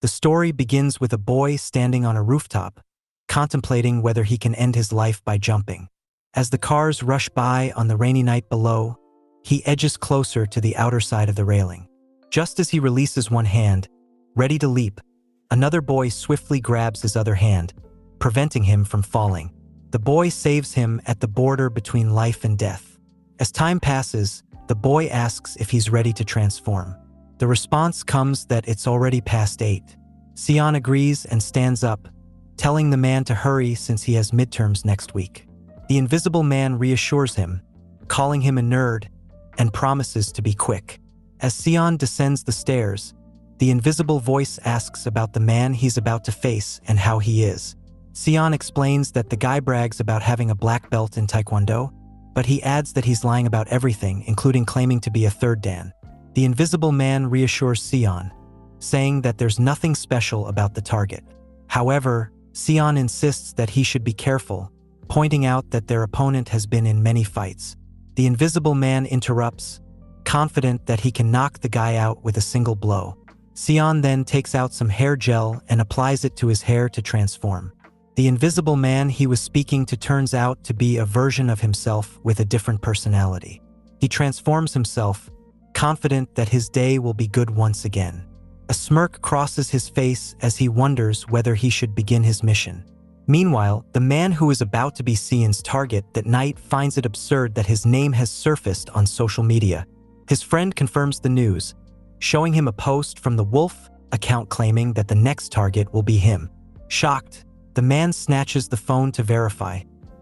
The story begins with a boy standing on a rooftop, contemplating whether he can end his life by jumping. As the cars rush by on the rainy night below, he edges closer to the outer side of the railing. Just as he releases one hand, ready to leap, another boy swiftly grabs his other hand, preventing him from falling. The boy saves him at the border between life and death. As time passes, the boy asks if he's ready to transform. The response comes that it's already past 8. Sion agrees and stands up, telling the man to hurry since he has midterms next week. The invisible man reassures him, calling him a nerd, and promises to be quick. As Sion descends the stairs, the invisible voice asks about the man he's about to face and how he is. Sion explains that the guy brags about having a black belt in Taekwondo, but he adds that he's lying about everything, including claiming to be a third Dan. The invisible man reassures Sion, saying that there's nothing special about the target. However, Sion insists that he should be careful, pointing out that their opponent has been in many fights. The invisible man interrupts, confident that he can knock the guy out with a single blow. Sion then takes out some hair gel and applies it to his hair to transform. The invisible man he was speaking to turns out to be a version of himself with a different personality. He transforms himself, confident that his day will be good once again. A smirk crosses his face as he wonders whether he should begin his mission. Meanwhile, the man who is about to be Sion's target that night finds it absurd that his name has surfaced on social media. His friend confirms the news, showing him a post from the Wolf account claiming that the next target will be him. Shocked, the man snatches the phone to verify,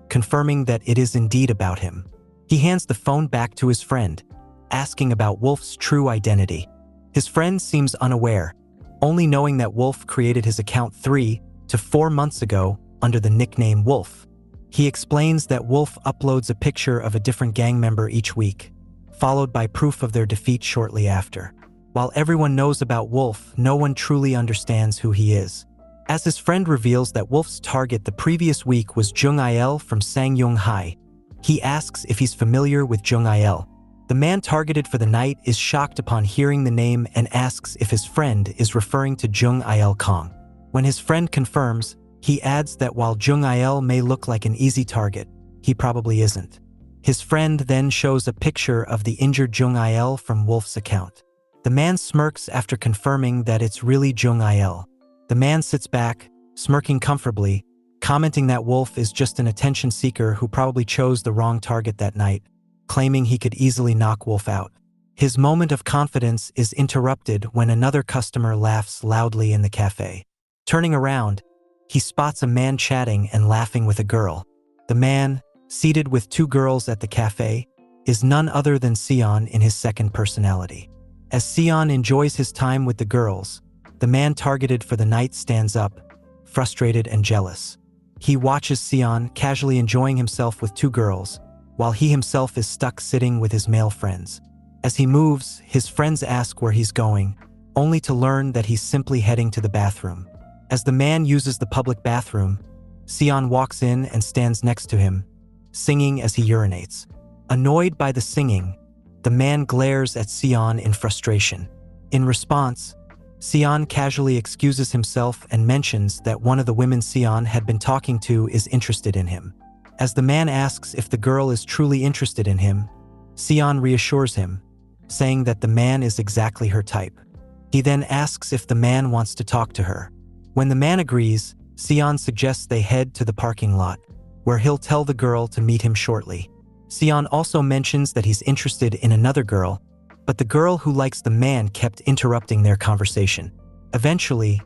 confirming that it is indeed about him. He hands the phone back to his friend, asking about Wolf's true identity. His friend seems unaware, only knowing that Wolf created his account 3 to 4 months ago under the nickname Wolf. He explains that Wolf uploads a picture of a different gang member each week, followed by proof of their defeat shortly after. While everyone knows about Wolf, no one truly understands who he is. As his friend reveals that Wolf's target the previous week was Jung Il from Sangyong High, he asks if he's familiar with Jung Il. The man targeted for the night is shocked upon hearing the name and asks if his friend is referring to Jung Il Kong. When his friend confirms, he adds that while Jung Il may look like an easy target, he probably isn't. His friend then shows a picture of the injured Jung Il from Wolf's account. The man smirks after confirming that it's really Jung Il. The man sits back, smirking comfortably, commenting that Wolf is just an attention seeker who probably chose the wrong target that night, claiming he could easily knock Wolf out. His moment of confidence is interrupted when another customer laughs loudly in the cafe. Turning around, he spots a man chatting and laughing with a girl. The man, seated with 2 girls at the cafe, is none other than Sion in his second personality. As Sion enjoys his time with the girls, the man targeted for the night stands up, frustrated and jealous. He watches Sion casually enjoying himself with 2 girls, while he himself is stuck sitting with his male friends. As he moves, his friends ask where he's going, only to learn that he's simply heading to the bathroom. As the man uses the public bathroom, Sion walks in and stands next to him, singing as he urinates. Annoyed by the singing, the man glares at Sion in frustration. In response, Sion casually excuses himself and mentions that one of the women Sion had been talking to is interested in him. As the man asks if the girl is truly interested in him, Sion reassures him, saying that the man is exactly her type. He then asks if the man wants to talk to her. When the man agrees, Sion suggests they head to the parking lot, where he'll tell the girl to meet him shortly. Sion also mentions that he's interested in another girl, but the girl who likes the man kept interrupting their conversation. Eventually,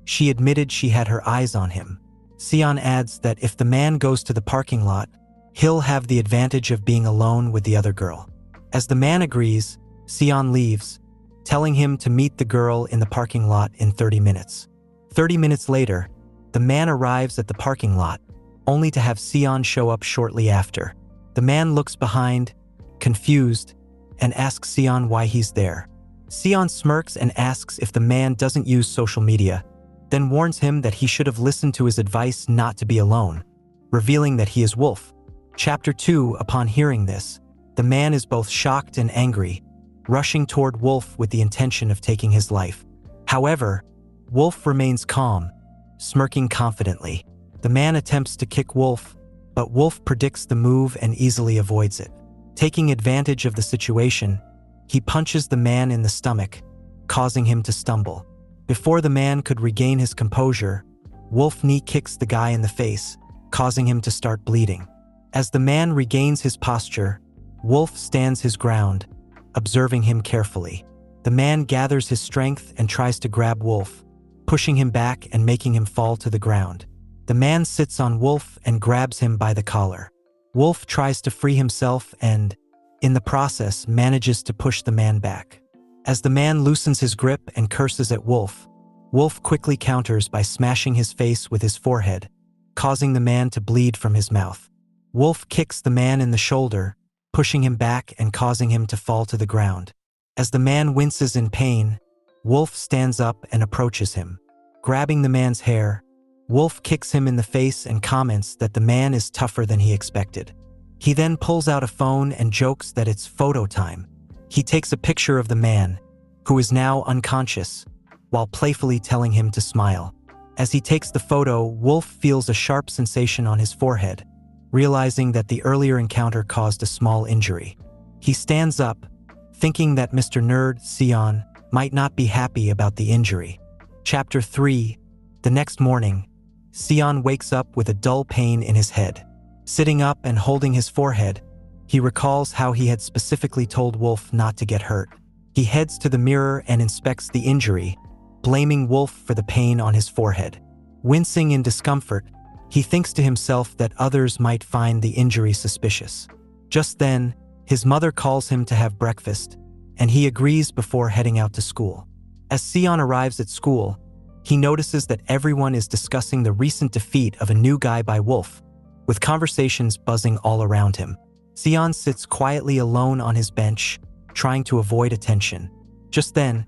she admitted she had her eyes on him. Sion adds that if the man goes to the parking lot, he'll have the advantage of being alone with the other girl. As the man agrees, Sion leaves, telling him to meet the girl in the parking lot in 30 minutes. 30 minutes later, the man arrives at the parking lot, only to have Sion show up shortly after. The man looks behind, confused, and asks Sion why he's there. Sion smirks and asks if the man doesn't use social media, then warns him that he should have listened to his advice not to be alone, revealing that he is Wolf. Chapter 2. Upon hearing this, the man is both shocked and angry, rushing toward Wolf with the intention of taking his life. However, Wolf remains calm, smirking confidently. The man attempts to kick Wolf, but Wolf predicts the move and easily avoids it. Taking advantage of the situation, he punches the man in the stomach, causing him to stumble. Before the man could regain his composure, Wolf knee kicks the guy in the face, causing him to start bleeding. As the man regains his posture, Wolf stands his ground, observing him carefully. The man gathers his strength and tries to grab Wolf, pushing him back and making him fall to the ground. The man sits on Wolf and grabs him by the collar. Wolf tries to free himself and, in the process, manages to push the man back. As the man loosens his grip and curses at Wolf, Wolf quickly counters by smashing his face with his forehead, causing the man to bleed from his mouth. Wolf kicks the man in the shoulder, pushing him back and causing him to fall to the ground. As the man winces in pain, Wolf stands up and approaches him. Grabbing the man's hair, Wolf kicks him in the face and comments that the man is tougher than he expected. He then pulls out a phone and jokes that it's photo time. He takes a picture of the man, who is now unconscious, while playfully telling him to smile. As he takes the photo, Wolf feels a sharp sensation on his forehead, realizing that the earlier encounter caused a small injury. He stands up, thinking that Mr. Nerd, Sion, might not be happy about the injury. Chapter 3. The next morning, Sion wakes up with a dull pain in his head. Sitting up and holding his forehead, he recalls how he had specifically told Wolf not to get hurt. He heads to the mirror and inspects the injury, blaming Wolf for the pain on his forehead. Wincing in discomfort, he thinks to himself that others might find the injury suspicious. Just then, his mother calls him to have breakfast, and he agrees before heading out to school. As Sion arrives at school, he notices that everyone is discussing the recent defeat of a new guy by Wolf, with conversations buzzing all around him. Sion sits quietly alone on his bench, trying to avoid attention. Just then,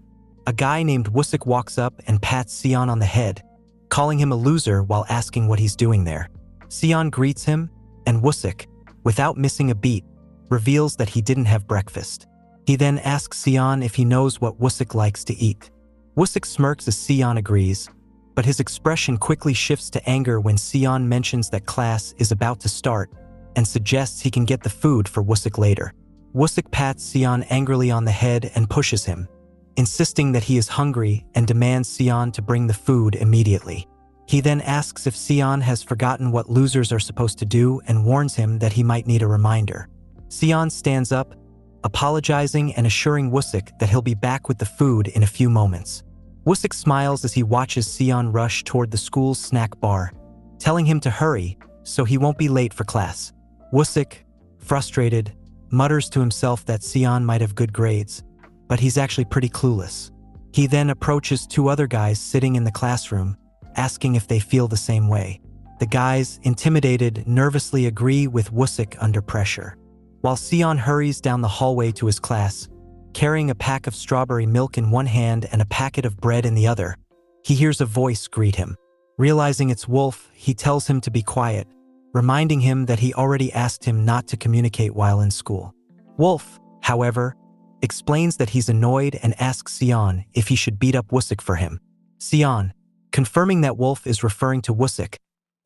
a guy named Wusik walks up and pats Sion on the head, calling him a loser while asking what he's doing there. Sion greets him, and Wusik, without missing a beat, reveals that he didn't have breakfast. He then asks Sion if he knows what Wusik likes to eat. Wusik smirks as Sion agrees, but his expression quickly shifts to anger when Sion mentions that class is about to start and suggests he can get the food for Wusik later. Wusik pats Sion angrily on the head and pushes him, insisting that he is hungry and demands Sion to bring the food immediately. He then asks if Sion has forgotten what losers are supposed to do and warns him that he might need a reminder. Sion stands up, apologizing and assuring Wusik that he'll be back with the food in a few moments. Wusik smiles as he watches Sion rush toward the school's snack bar, telling him to hurry so he won't be late for class. Wusik, frustrated, mutters to himself that Sion might have good grades, but he's actually pretty clueless. He then approaches two other guys sitting in the classroom, asking if they feel the same way. The guys, intimidated, nervously agree with Wusik under pressure. While Sion hurries down the hallway to his class, carrying a pack of strawberry milk in one hand and a packet of bread in the other, he hears a voice greet him. Realizing it's Wolf, he tells him to be quiet, reminding him that he already asked him not to communicate while in school. Wolf, however, explains that he's annoyed and asks Sion if he should beat up Wusik for him. Sion, confirming that Wolf is referring to Wusik,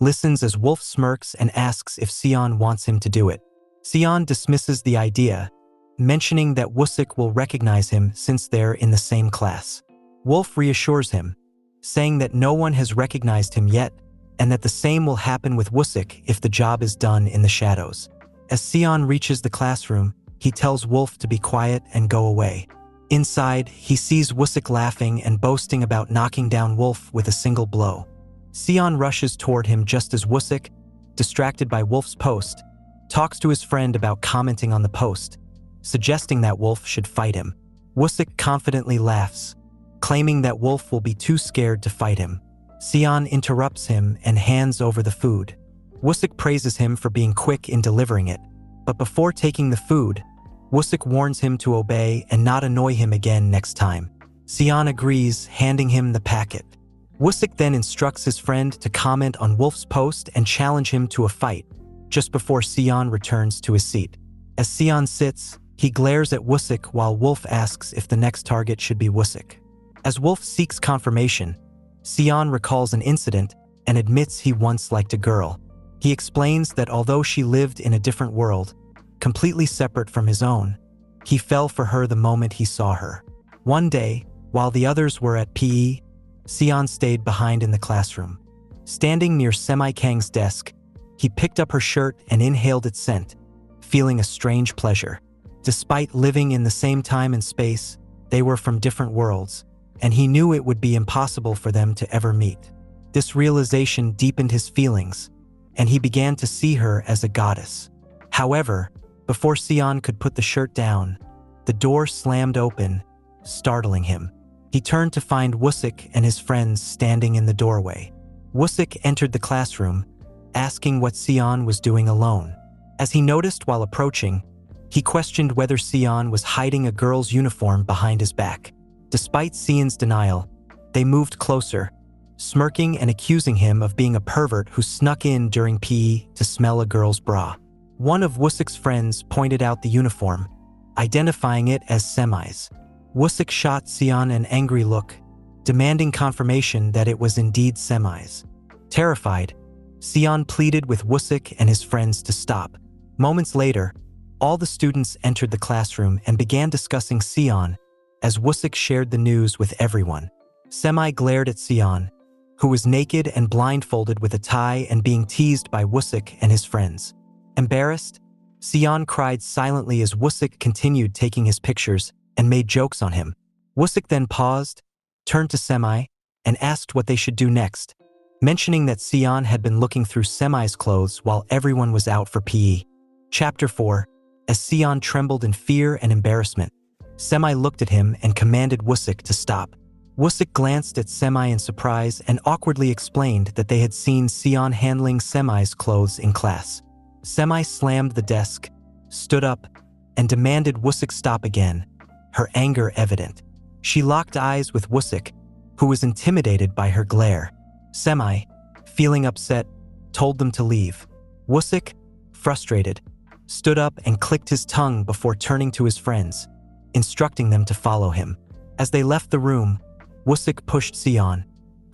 listens as Wolf smirks and asks if Sion wants him to do it. Sion dismisses the idea, mentioning that Wusik will recognize him since they're in the same class. Wolf reassures him, saying that no one has recognized him yet, and that the same will happen with Wusik if the job is done in the shadows. As Sion reaches the classroom, he tells Wolf to be quiet and go away. Inside, he sees Wusik laughing and boasting about knocking down Wolf with a single blow. Sion rushes toward him just as Wusik, distracted by Wolf's post, talks to his friend about commenting on the post, suggesting that Wolf should fight him. Wusik confidently laughs, claiming that Wolf will be too scared to fight him. Sion interrupts him and hands over the food. Wusik praises him for being quick in delivering it, but before taking the food, Wusik warns him to obey and not annoy him again next time. Sion agrees, handing him the packet. Wusik then instructs his friend to comment on Wolf's post and challenge him to a fight, just before Sion returns to his seat. As Sion sits, he glares at Wusik while Wolf asks if the next target should be Wusik. As Wolf seeks confirmation, Sion recalls an incident and admits he once liked a girl. He explains that although she lived in a different world, completely separate from his own, he fell for her the moment he saw her. One day, while the others were at PE, Sion stayed behind in the classroom. Standing near Semi-Kang's desk, he picked up her shirt and inhaled its scent, feeling a strange pleasure. Despite living in the same time and space, they were from different worlds, and he knew it would be impossible for them to ever meet. This realization deepened his feelings, and he began to see her as a goddess. However, before Sion could put the shirt down, the door slammed open, startling him. He turned to find Wusik and his friends standing in the doorway. Wusik entered the classroom, asking what Sion was doing alone. As he noticed while approaching, he questioned whether Sion was hiding a girl's uniform behind his back. Despite Sion's denial, they moved closer, smirking and accusing him of being a pervert who snuck in during PE to smell a girl's bra. One of Wusik's friends pointed out the uniform, identifying it as Semi's. Wusik shot Sion an angry look, demanding confirmation that it was indeed Semi's. Terrified, Sion pleaded with Wusik and his friends to stop. Moments later, all the students entered the classroom and began discussing Sion as Wusik shared the news with everyone. Semi glared at Sion, who was naked and blindfolded with a tie and being teased by Wusik and his friends. Embarrassed, Sion cried silently as Wusik continued taking his pictures and made jokes on him. Wusik then paused, turned to Semi, and asked what they should do next, mentioning that Sion had been looking through Semi's clothes while everyone was out for PE. Chapter 4. As Sion trembled in fear and embarrassment, Semi looked at him and commanded Wusik to stop. Wusik glanced at Semi in surprise and awkwardly explained that they had seen Sion handling Semi's clothes in class. Semi slammed the desk, stood up, and demanded Wusik stop again, her anger evident. She locked eyes with Wusik, who was intimidated by her glare. Semi, feeling upset, told them to leave. Wusik, frustrated, stood up and clicked his tongue before turning to his friends, instructing them to follow him. As they left the room, Wusik pushed Sion,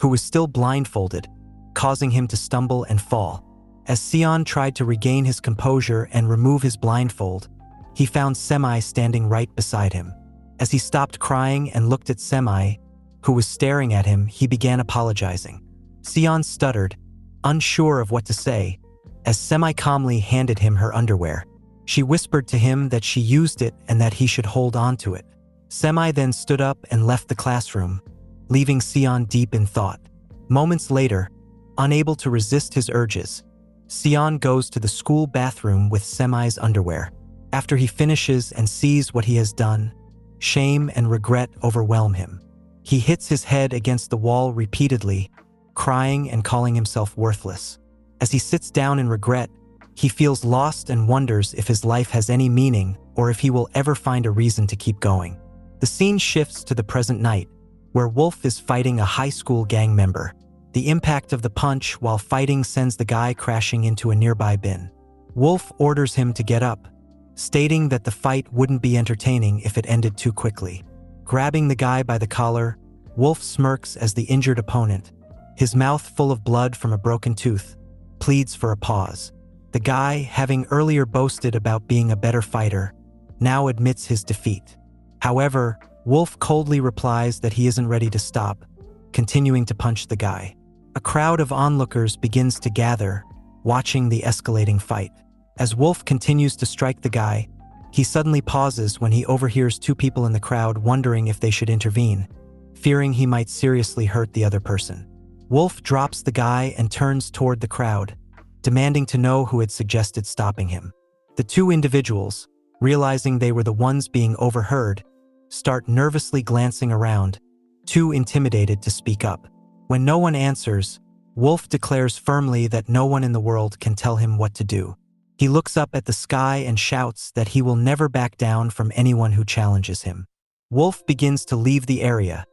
who was still blindfolded, causing him to stumble and fall. As Sion tried to regain his composure and remove his blindfold, he found Semi standing right beside him. As he stopped crying and looked at Semi, who was staring at him, he began apologizing. Sion stuttered, unsure of what to say, as Semi calmly handed him her underwear. She whispered to him that she used it and that he should hold on to it. Semi then stood up and left the classroom, leaving Sion deep in thought. Moments later, unable to resist his urges, Sion goes to the school bathroom with Semi's underwear. After he finishes and sees what he has done, shame and regret overwhelm him. He hits his head against the wall repeatedly, crying and calling himself worthless. As he sits down in regret, he feels lost and wonders if his life has any meaning or if he will ever find a reason to keep going. The scene shifts to the present night, where Wolf is fighting a high school gang member. The impact of the punch while fighting sends the guy crashing into a nearby bin. Wolf orders him to get up, stating that the fight wouldn't be entertaining if it ended too quickly. Grabbing the guy by the collar, Wolf smirks as the injured opponent, his mouth full of blood from a broken tooth, pleads for a pause. The guy, having earlier boasted about being a better fighter, now admits his defeat. However, Wolf coldly replies that he isn't ready to stop, continuing to punch the guy. A crowd of onlookers begins to gather, watching the escalating fight. As Wolf continues to strike the guy, he suddenly pauses when he overhears two people in the crowd wondering if they should intervene, fearing he might seriously hurt the other person. Wolf drops the guy and turns toward the crowd, demanding to know who had suggested stopping him. The two individuals, realizing they were the ones being overheard, start nervously glancing around, too intimidated to speak up. When no one answers, Wolf declares firmly that no one in the world can tell him what to do. He looks up at the sky and shouts that he will never back down from anyone who challenges him. Wolf begins to leave the area,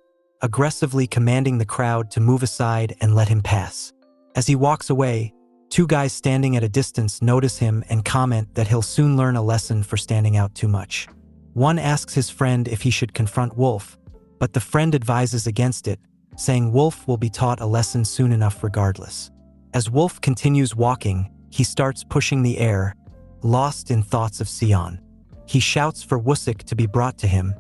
aggressively commanding the crowd to move aside and let him pass. As he walks away, two guys standing at a distance notice him and comment that he'll soon learn a lesson for standing out too much. One asks his friend if he should confront Wolf, but the friend advises against it, saying Wolf will be taught a lesson soon enough regardless. As Wolf continues walking, he starts pushing the air, lost in thoughts of Sion. He shouts for Wusik to be brought to him,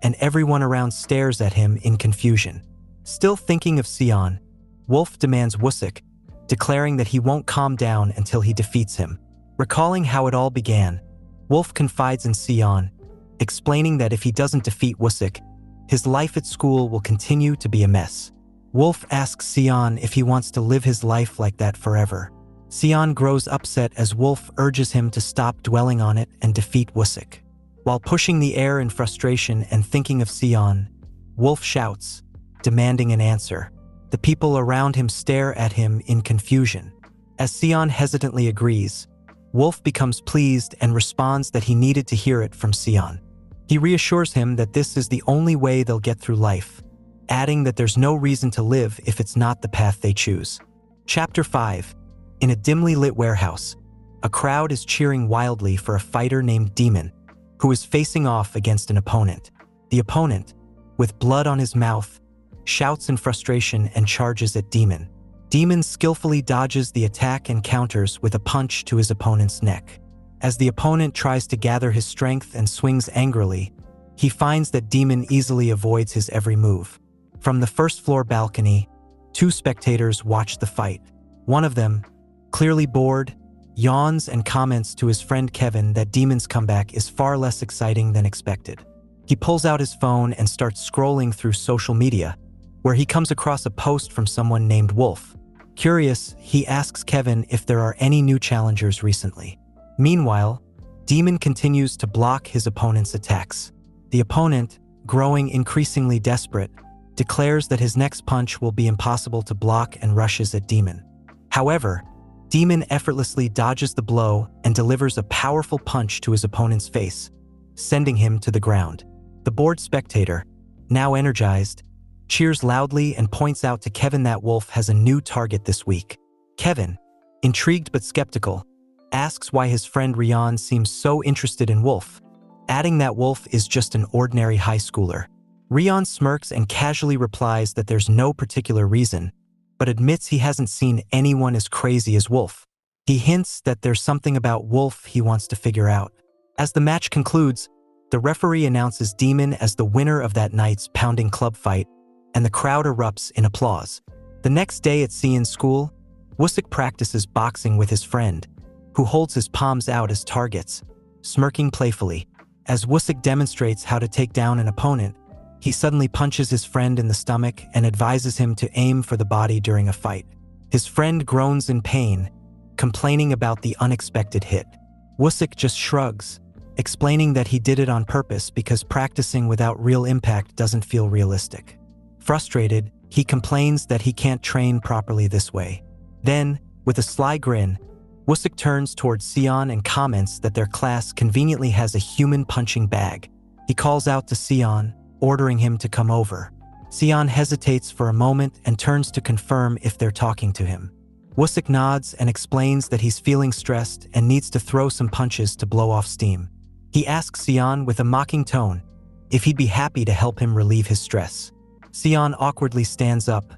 and everyone around stares at him in confusion. Still thinking of Sion, Wolf demands Wusik, declaring that he won't calm down until he defeats him. Recalling how it all began, Wolf confides in Sion, explaining that if he doesn't defeat Wusik, his life at school will continue to be a mess. Wolf asks Sion if he wants to live his life like that forever. Sion grows upset as Wolf urges him to stop dwelling on it and defeat Wusik. While pushing the air in frustration and thinking of Sion, Wolf shouts, demanding an answer. The people around him stare at him in confusion. As Sion hesitantly agrees, Wolf becomes pleased and responds that he needed to hear it from Sion. He reassures him that this is the only way they'll get through life, adding that there's no reason to live if it's not the path they choose. Chapter 5. In a dimly lit warehouse, a crowd is cheering wildly for a fighter named Demon, who is facing off against an opponent. The opponent, with blood on his mouth, shouts in frustration and charges at Demon. Demon skillfully dodges the attack and counters with a punch to his opponent's neck. As the opponent tries to gather his strength and swings angrily, he finds that Demon easily avoids his every move. From the first-floor balcony, two spectators watch the fight. One of them, clearly bored, yawns and comments to his friend Kevin that Demon's comeback is far less exciting than expected. He pulls out his phone and starts scrolling through social media, where he comes across a post from someone named Wolf. Curious, he asks Kevin if there are any new challengers recently. Meanwhile, Demon continues to block his opponent's attacks. The opponent, growing increasingly desperate, declares that his next punch will be impossible to block and rushes at Demon. However, Demon effortlessly dodges the blow and delivers a powerful punch to his opponent's face, sending him to the ground. The bored spectator, now energized, cheers loudly and points out to Kevin that Wolf has a new target this week. Kevin, intrigued but skeptical, asks why his friend Rian seems so interested in Wolf, adding that Wolf is just an ordinary high schooler. Rian smirks and casually replies that there's no particular reason, but admits he hasn't seen anyone as crazy as Wolf. He hints that there's something about Wolf he wants to figure out. As the match concludes, the referee announces Demon as the winner of that night's pounding club fight, and the crowd erupts in applause. The next day at Sion's school, Wusik practices boxing with his friend, who holds his palms out as targets, smirking playfully. As Wusik demonstrates how to take down an opponent, he suddenly punches his friend in the stomach and advises him to aim for the body during a fight. His friend groans in pain, complaining about the unexpected hit. Wusik just shrugs, explaining that he did it on purpose because practicing without real impact doesn't feel realistic. Frustrated, he complains that he can't train properly this way. Then, with a sly grin, Wusik turns towards Sion and comments that their class conveniently has a human punching bag. He calls out to Sion, ordering him to come over. Sion hesitates for a moment and turns to confirm if they're talking to him. Wusik nods and explains that he's feeling stressed and needs to throw some punches to blow off steam. He asks Sion with a mocking tone if he'd be happy to help him relieve his stress. Sion awkwardly stands up,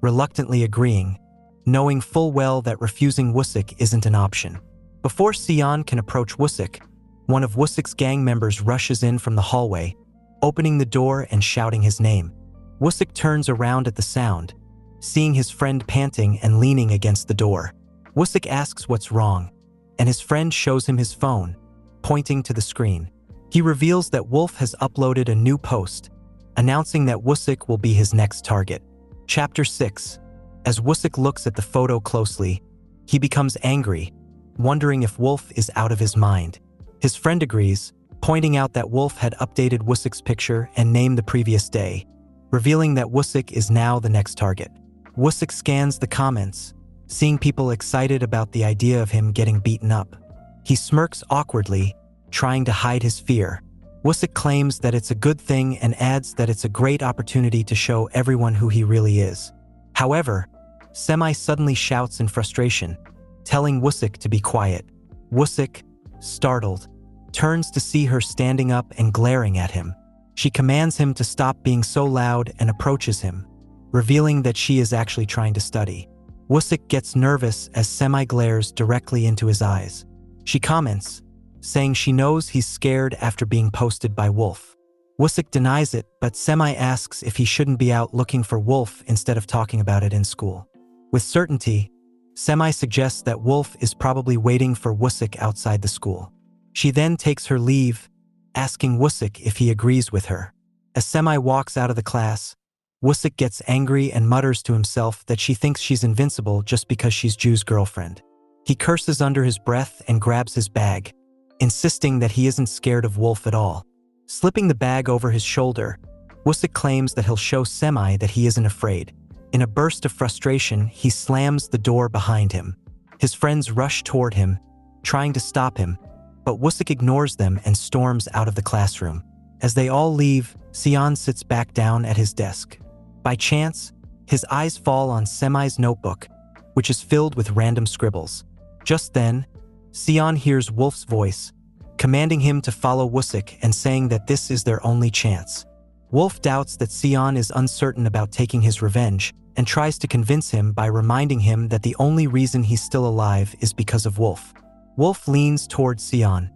reluctantly agreeing, knowing full well that refusing Wusik isn't an option. Before Sion can approach Wusik, one of Wusik's gang members rushes in from the hallway, opening the door and shouting his name. Wusik turns around at the sound, seeing his friend panting and leaning against the door. Wusik asks what's wrong, and his friend shows him his phone, pointing to the screen. He reveals that Wolf has uploaded a new post, announcing that Wusik will be his next target. Chapter 6. As Wusik looks at the photo closely, he becomes angry, wondering if Wolf is out of his mind. His friend agrees, pointing out that Wolf had updated Wusik's picture and name the previous day, revealing that Wusik is now the next target. Wusik scans the comments, seeing people excited about the idea of him getting beaten up. He smirks awkwardly, trying to hide his fear. Wusik claims that it's a good thing and adds that it's a great opportunity to show everyone who he really is. However, Semi suddenly shouts in frustration, telling Wusik to be quiet. Wusik, startled, turns to see her standing up and glaring at him. She commands him to stop being so loud and approaches him, revealing that she is actually trying to study. Wusik gets nervous as Semi glares directly into his eyes. She comments, saying she knows he's scared after being posted by Wolf. Wusik denies it, but Semi asks if he shouldn't be out looking for Wolf instead of talking about it in school. With certainty, Semi suggests that Wolf is probably waiting for Wusik outside the school. She then takes her leave, asking Wusik if he agrees with her. As Semi walks out of the class, Wusik gets angry and mutters to himself that she thinks she's invincible just because she's Ju's girlfriend. He curses under his breath and grabs his bag, insisting that he isn't scared of Wolf at all. Slipping the bag over his shoulder, Wusik claims that he'll show Semi that he isn't afraid. In a burst of frustration, he slams the door behind him. His friends rush toward him, trying to stop him, but Wusik ignores them and storms out of the classroom. As they all leave, Sion sits back down at his desk. By chance, his eyes fall on Semi's notebook, which is filled with random scribbles. Just then, Sion hears Wolf's voice, commanding him to follow Wusik and saying that this is their only chance. Wolf doubts that Sion is uncertain about taking his revenge and tries to convince him by reminding him that the only reason he's still alive is because of Wolf. Wolf leans toward Sion,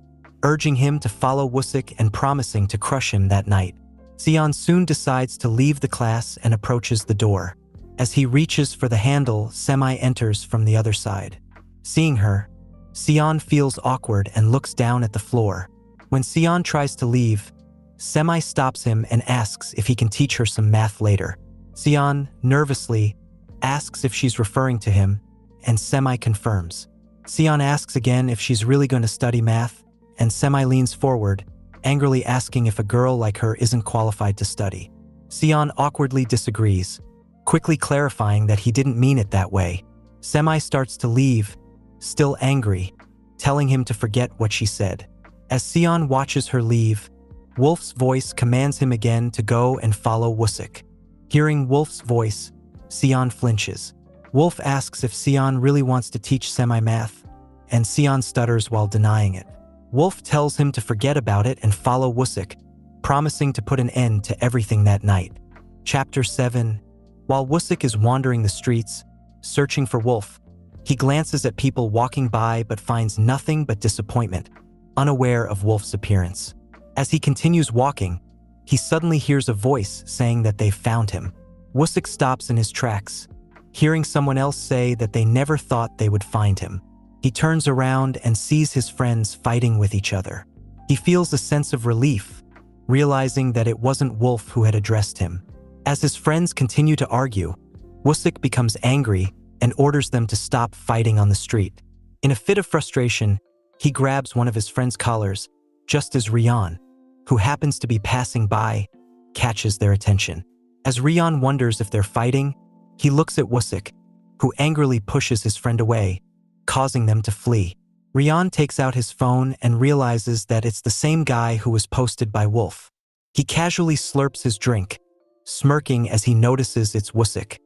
urging him to follow Wusik and promising to crush him that night. Sion soon decides to leave the class and approaches the door. As he reaches for the handle, Semi enters from the other side. Seeing her, Sion feels awkward and looks down at the floor. When Sion tries to leave, Semi stops him and asks if he can teach her some math later. Sion, nervously, asks if she's referring to him, and Semi confirms. Sion asks again if she's really going to study math, and Semi leans forward, angrily asking if a girl like her isn't qualified to study. Sion awkwardly disagrees, quickly clarifying that he didn't mean it that way. Semi starts to leave, still angry, telling him to forget what she said. As Sion watches her leave, Wolf's voice commands him again to go and follow Wusik. Hearing Wolf's voice, Sion flinches. Wolf asks if Sion really wants to teach Semi math, and Sion stutters while denying it. Wolf tells him to forget about it and follow Wusik, promising to put an end to everything that night. Chapter 7. While Wusik is wandering the streets, searching for Wolf, he glances at people walking by but finds nothing but disappointment, unaware of Wolf's appearance. As he continues walking, he suddenly hears a voice saying that they've found him. Wusik stops in his tracks, hearing someone else say that they never thought they would find him. He turns around and sees his friends fighting with each other. He feels a sense of relief, realizing that it wasn't Wolf who had addressed him. As his friends continue to argue, Wusik becomes angry and orders them to stop fighting on the street. In a fit of frustration, he grabs one of his friend's collars, just as Rian, who happens to be passing by, catches their attention. As Rian wonders if they're fighting, he looks at Wusik, who angrily pushes his friend away, causing them to flee. Rian takes out his phone and realizes that it's the same guy who was posted by Wolf. He casually slurps his drink, smirking as he notices it's Wusik.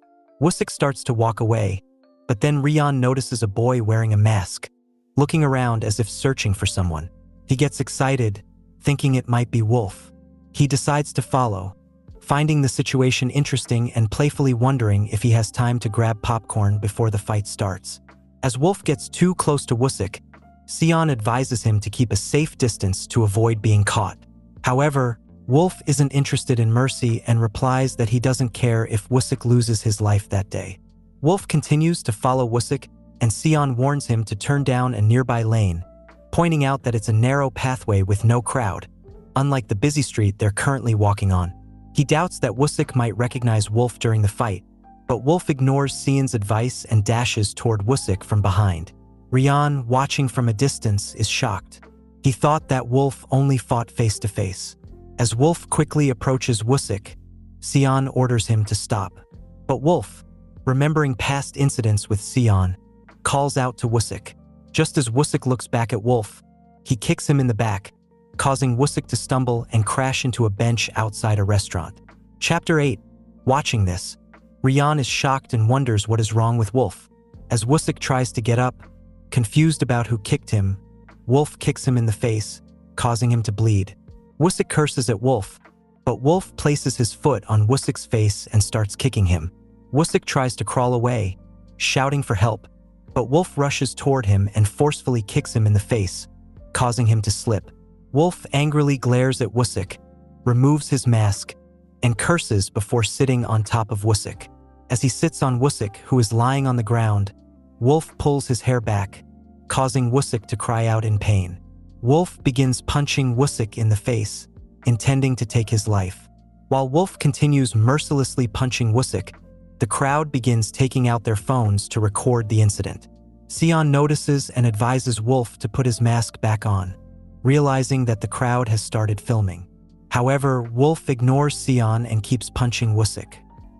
Wusik starts to walk away, but then Rian notices a boy wearing a mask, looking around as if searching for someone. He gets excited, thinking it might be Wolf. He decides to follow, finding the situation interesting and playfully wondering if he has time to grab popcorn before the fight starts. As Wolf gets too close to Wusik, Sion advises him to keep a safe distance to avoid being caught. However, Wolf isn't interested in mercy and replies that he doesn't care if Wusik loses his life that day. Wolf continues to follow Wusik, and Sion warns him to turn down a nearby lane, pointing out that it's a narrow pathway with no crowd, unlike the busy street they're currently walking on. He doubts that Wusik might recognize Wolf during the fight, but Wolf ignores Sion's advice and dashes toward Wusik from behind. Rian, watching from a distance, is shocked. He thought that Wolf only fought face-to-face. As Wolf quickly approaches Wusik, Sion orders him to stop. But Wolf, remembering past incidents with Sion, calls out to Wusik. Just as Wusik looks back at Wolf, he kicks him in the back, causing Wusik to stumble and crash into a bench outside a restaurant. Chapter 8. Watching this, Rian is shocked and wonders what is wrong with Wolf. As Wusik tries to get up, confused about who kicked him, Wolf kicks him in the face, causing him to bleed. Wusik curses at Wolf, but Wolf places his foot on Wusik's face and starts kicking him. Wusik tries to crawl away, shouting for help, but Wolf rushes toward him and forcefully kicks him in the face, causing him to slip. Wolf angrily glares at Wusik, removes his mask, and curses before sitting on top of Wusik. As he sits on Wusik, who is lying on the ground, Wolf pulls his hair back, causing Wusik to cry out in pain. Wolf begins punching Wusik in the face, intending to take his life. While Wolf continues mercilessly punching Wusik, the crowd begins taking out their phones to record the incident. Sion notices and advises Wolf to put his mask back on, realizing that the crowd has started filming. However, Wolf ignores Sion and keeps punching Wusik.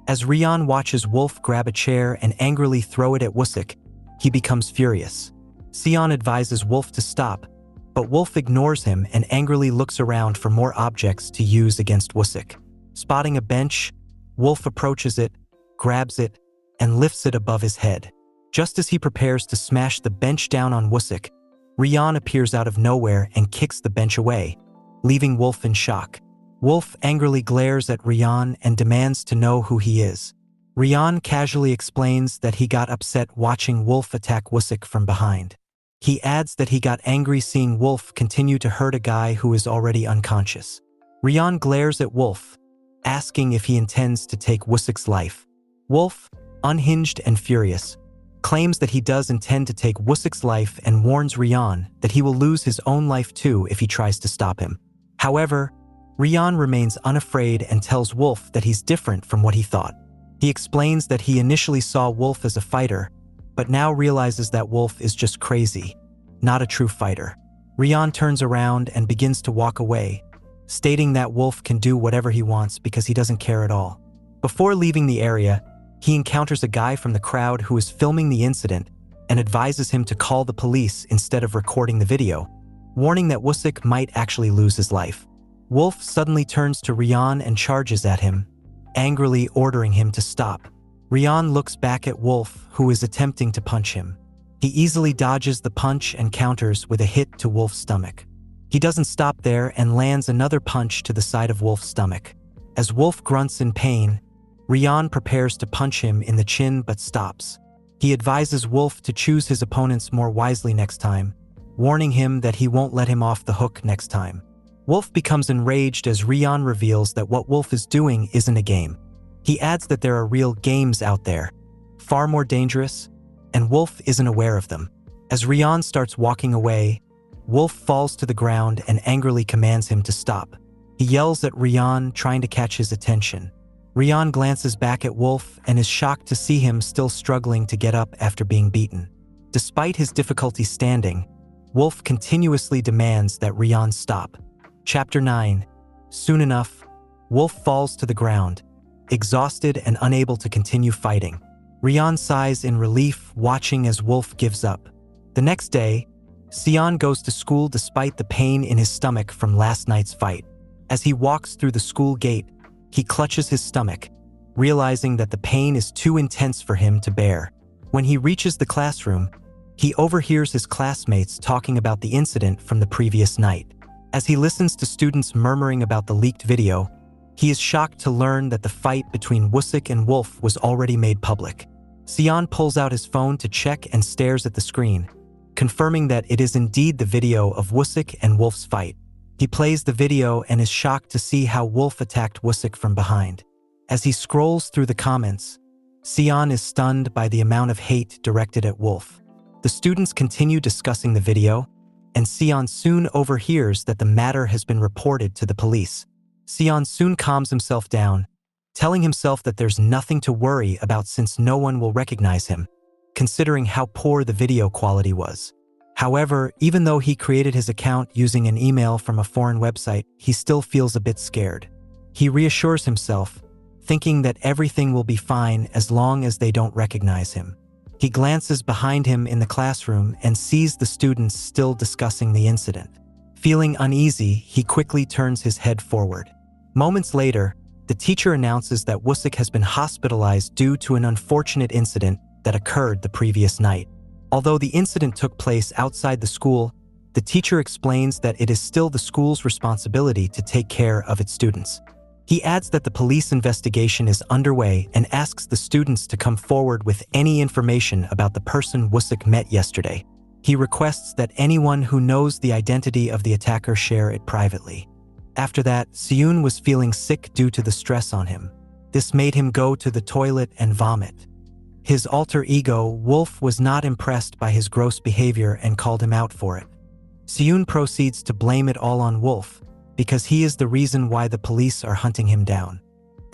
As Rian watches Wolf grab a chair and angrily throw it at Wusik, he becomes furious. Sion advises Wolf to stop, but Wolf ignores him and angrily looks around for more objects to use against Wusik. Spotting a bench, Wolf approaches it, grabs it, and lifts it above his head. Just as he prepares to smash the bench down on Wusik, Rian appears out of nowhere and kicks the bench away, leaving Wolf in shock. Wolf angrily glares at Rian and demands to know who he is. Rian casually explains that he got upset watching Wolf attack Wusik from behind. He adds that he got angry seeing Wolf continue to hurt a guy who is already unconscious. Rian glares at Wolf, asking if he intends to take Wusik's life. Wolf, unhinged and furious, claims that he does intend to take Wusik's life and warns Rian that he will lose his own life too if he tries to stop him. However, Rian remains unafraid and tells Wolf that he's different from what he thought. He explains that he initially saw Wolf as a fighter, but now realizes that Wolf is just crazy, not a true fighter. Rian turns around and begins to walk away, stating that Wolf can do whatever he wants because he doesn't care at all. Before leaving the area, he encounters a guy from the crowd who is filming the incident and advises him to call the police instead of recording the video, warning that Wusik might actually lose his life. Wolf suddenly turns to Rian and charges at him, angrily ordering him to stop. Rian looks back at Wolf, who is attempting to punch him. He easily dodges the punch and counters with a hit to Wolf's stomach. He doesn't stop there and lands another punch to the side of Wolf's stomach. As Wolf grunts in pain, Rian prepares to punch him in the chin but stops. He advises Wolf to choose his opponents more wisely next time, warning him that he won't let him off the hook next time. Wolf becomes enraged as Rian reveals that what Wolf is doing isn't a game. He adds that there are real games out there, far more dangerous, and Wolf isn't aware of them. As Rian starts walking away, Wolf falls to the ground and angrily commands him to stop. He yells at Rian, trying to catch his attention. Rian glances back at Wolf and is shocked to see him still struggling to get up after being beaten. Despite his difficulty standing, Wolf continuously demands that Rian stop. Chapter 9. Soon enough, Wolf falls to the ground, exhausted and unable to continue fighting. Rian sighs in relief, watching as Wolf gives up. The next day, Sion goes to school despite the pain in his stomach from last night's fight. As he walks through the school gate, he clutches his stomach, realizing that the pain is too intense for him to bear. When he reaches the classroom, he overhears his classmates talking about the incident from the previous night. As he listens to students murmuring about the leaked video, he is shocked to learn that the fight between Wusik and Wolf was already made public. Sion pulls out his phone to check and stares at the screen, confirming that it is indeed the video of Wusik and Wolf's fight. He plays the video and is shocked to see how Wolf attacked Wusik from behind. As he scrolls through the comments, Sion is stunned by the amount of hate directed at Wolf. The students continue discussing the video, and Sion soon overhears that the matter has been reported to the police. Sion soon calms himself down, telling himself that there's nothing to worry about since no one will recognize him, considering how poor the video quality was. However, even though he created his account using an email from a foreign website, he still feels a bit scared. He reassures himself, thinking that everything will be fine as long as they don't recognize him. He glances behind him in the classroom and sees the students still discussing the incident. Feeling uneasy, he quickly turns his head forward. Moments later, the teacher announces that Wusik has been hospitalized due to an unfortunate incident that occurred the previous night. Although the incident took place outside the school, the teacher explains that it is still the school's responsibility to take care of its students. He adds that the police investigation is underway and asks the students to come forward with any information about the person Woo-sik met yesterday. He requests that anyone who knows the identity of the attacker share it privately. After that, Seyoon was feeling sick due to the stress on him. This made him go to the toilet and vomit. His alter ego, Wolf, was not impressed by his gross behavior and called him out for it. Seyoon proceeds to blame it all on Wolf, because he is the reason why the police are hunting him down.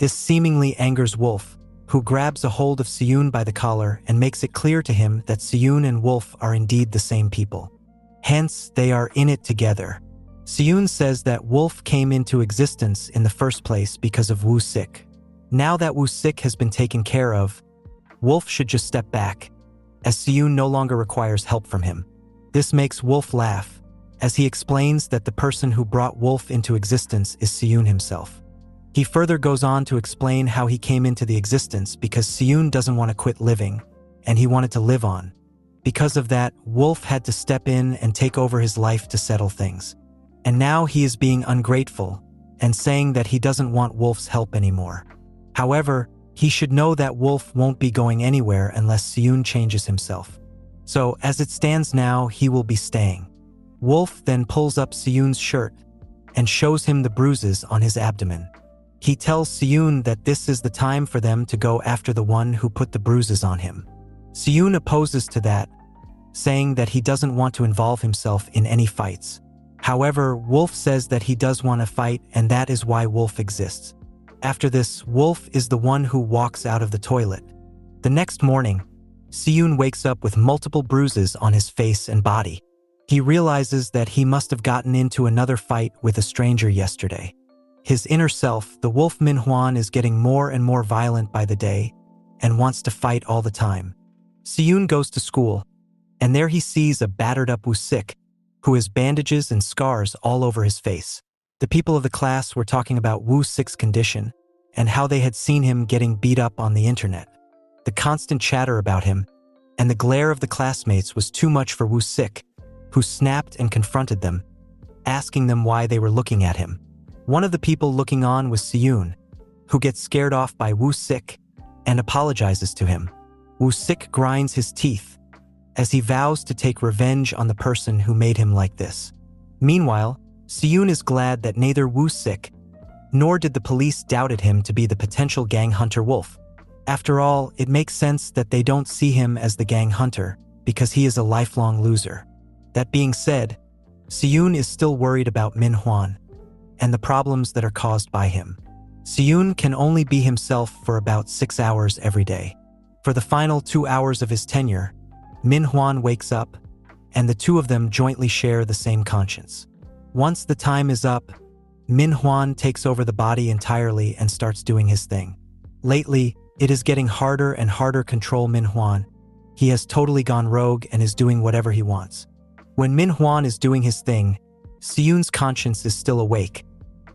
This seemingly angers Wolf, who grabs a hold of Seyoon by the collar and makes it clear to him that Seyoon and Wolf are indeed the same people. Hence, they are in it together. Seyoon says that Wolf came into existence in the first place because of Woo-sik. Now that Woo-sik has been taken care of, Wolf should just step back, as Seyoon no longer requires help from him. This makes Wolf laugh, as he explains that the person who brought Wolf into existence is Seyoon himself. He further goes on to explain how he came into the existence because Seyoon doesn't want to quit living, and he wanted to live on. Because of that, Wolf had to step in and take over his life to settle things. And now he is being ungrateful and saying that he doesn't want Wolf's help anymore. However, he should know that Wolf won't be going anywhere unless Seyoon changes himself. So, as it stands now, he will be staying. Wolf then pulls up Seyoon's shirt and shows him the bruises on his abdomen. He tells Seyoon that this is the time for them to go after the one who put the bruises on him. Seyoon opposes to that, saying that he doesn't want to involve himself in any fights. However, Wolf says that he does want to fight, and that is why Wolf exists. After this, Wolf is the one who walks out of the toilet. The next morning, Seyoon wakes up with multiple bruises on his face and body. He realizes that he must have gotten into another fight with a stranger yesterday. His inner self, the wolf Manhwa, is getting more and more violent by the day and wants to fight all the time. Seyoon goes to school, and there he sees a battered-up Woo-sik, who has bandages and scars all over his face. The people of the class were talking about Woo-sik's condition and how they had seen him getting beat up on the internet. The constant chatter about him and the glare of the classmates was too much for Woo-sik, who snapped and confronted them, asking them why they were looking at him. One of the people looking on was Seyoon, who gets scared off by Woo-sik and apologizes to him. Woo-sik grinds his teeth as he vows to take revenge on the person who made him like this. Meanwhile, Seyoon is glad that neither Woo-sik nor did the police doubted him to be the potential gang hunter Wolf. After all, it makes sense that they don't see him as the gang hunter because he is a lifelong loser. That being said, Seyoon is still worried about Manhwa and the problems that are caused by him. Seyoon can only be himself for about 6 hours every day. For the final 2 hours of his tenure, Manhwa wakes up, and the two of them jointly share the same conscience. Once the time is up, Manhwa takes over the body entirely and starts doing his thing. Lately, it is getting harder and harder to control Manhwa. He has totally gone rogue and is doing whatever he wants. When Manhwa is doing his thing, Seyoon's conscience is still awake,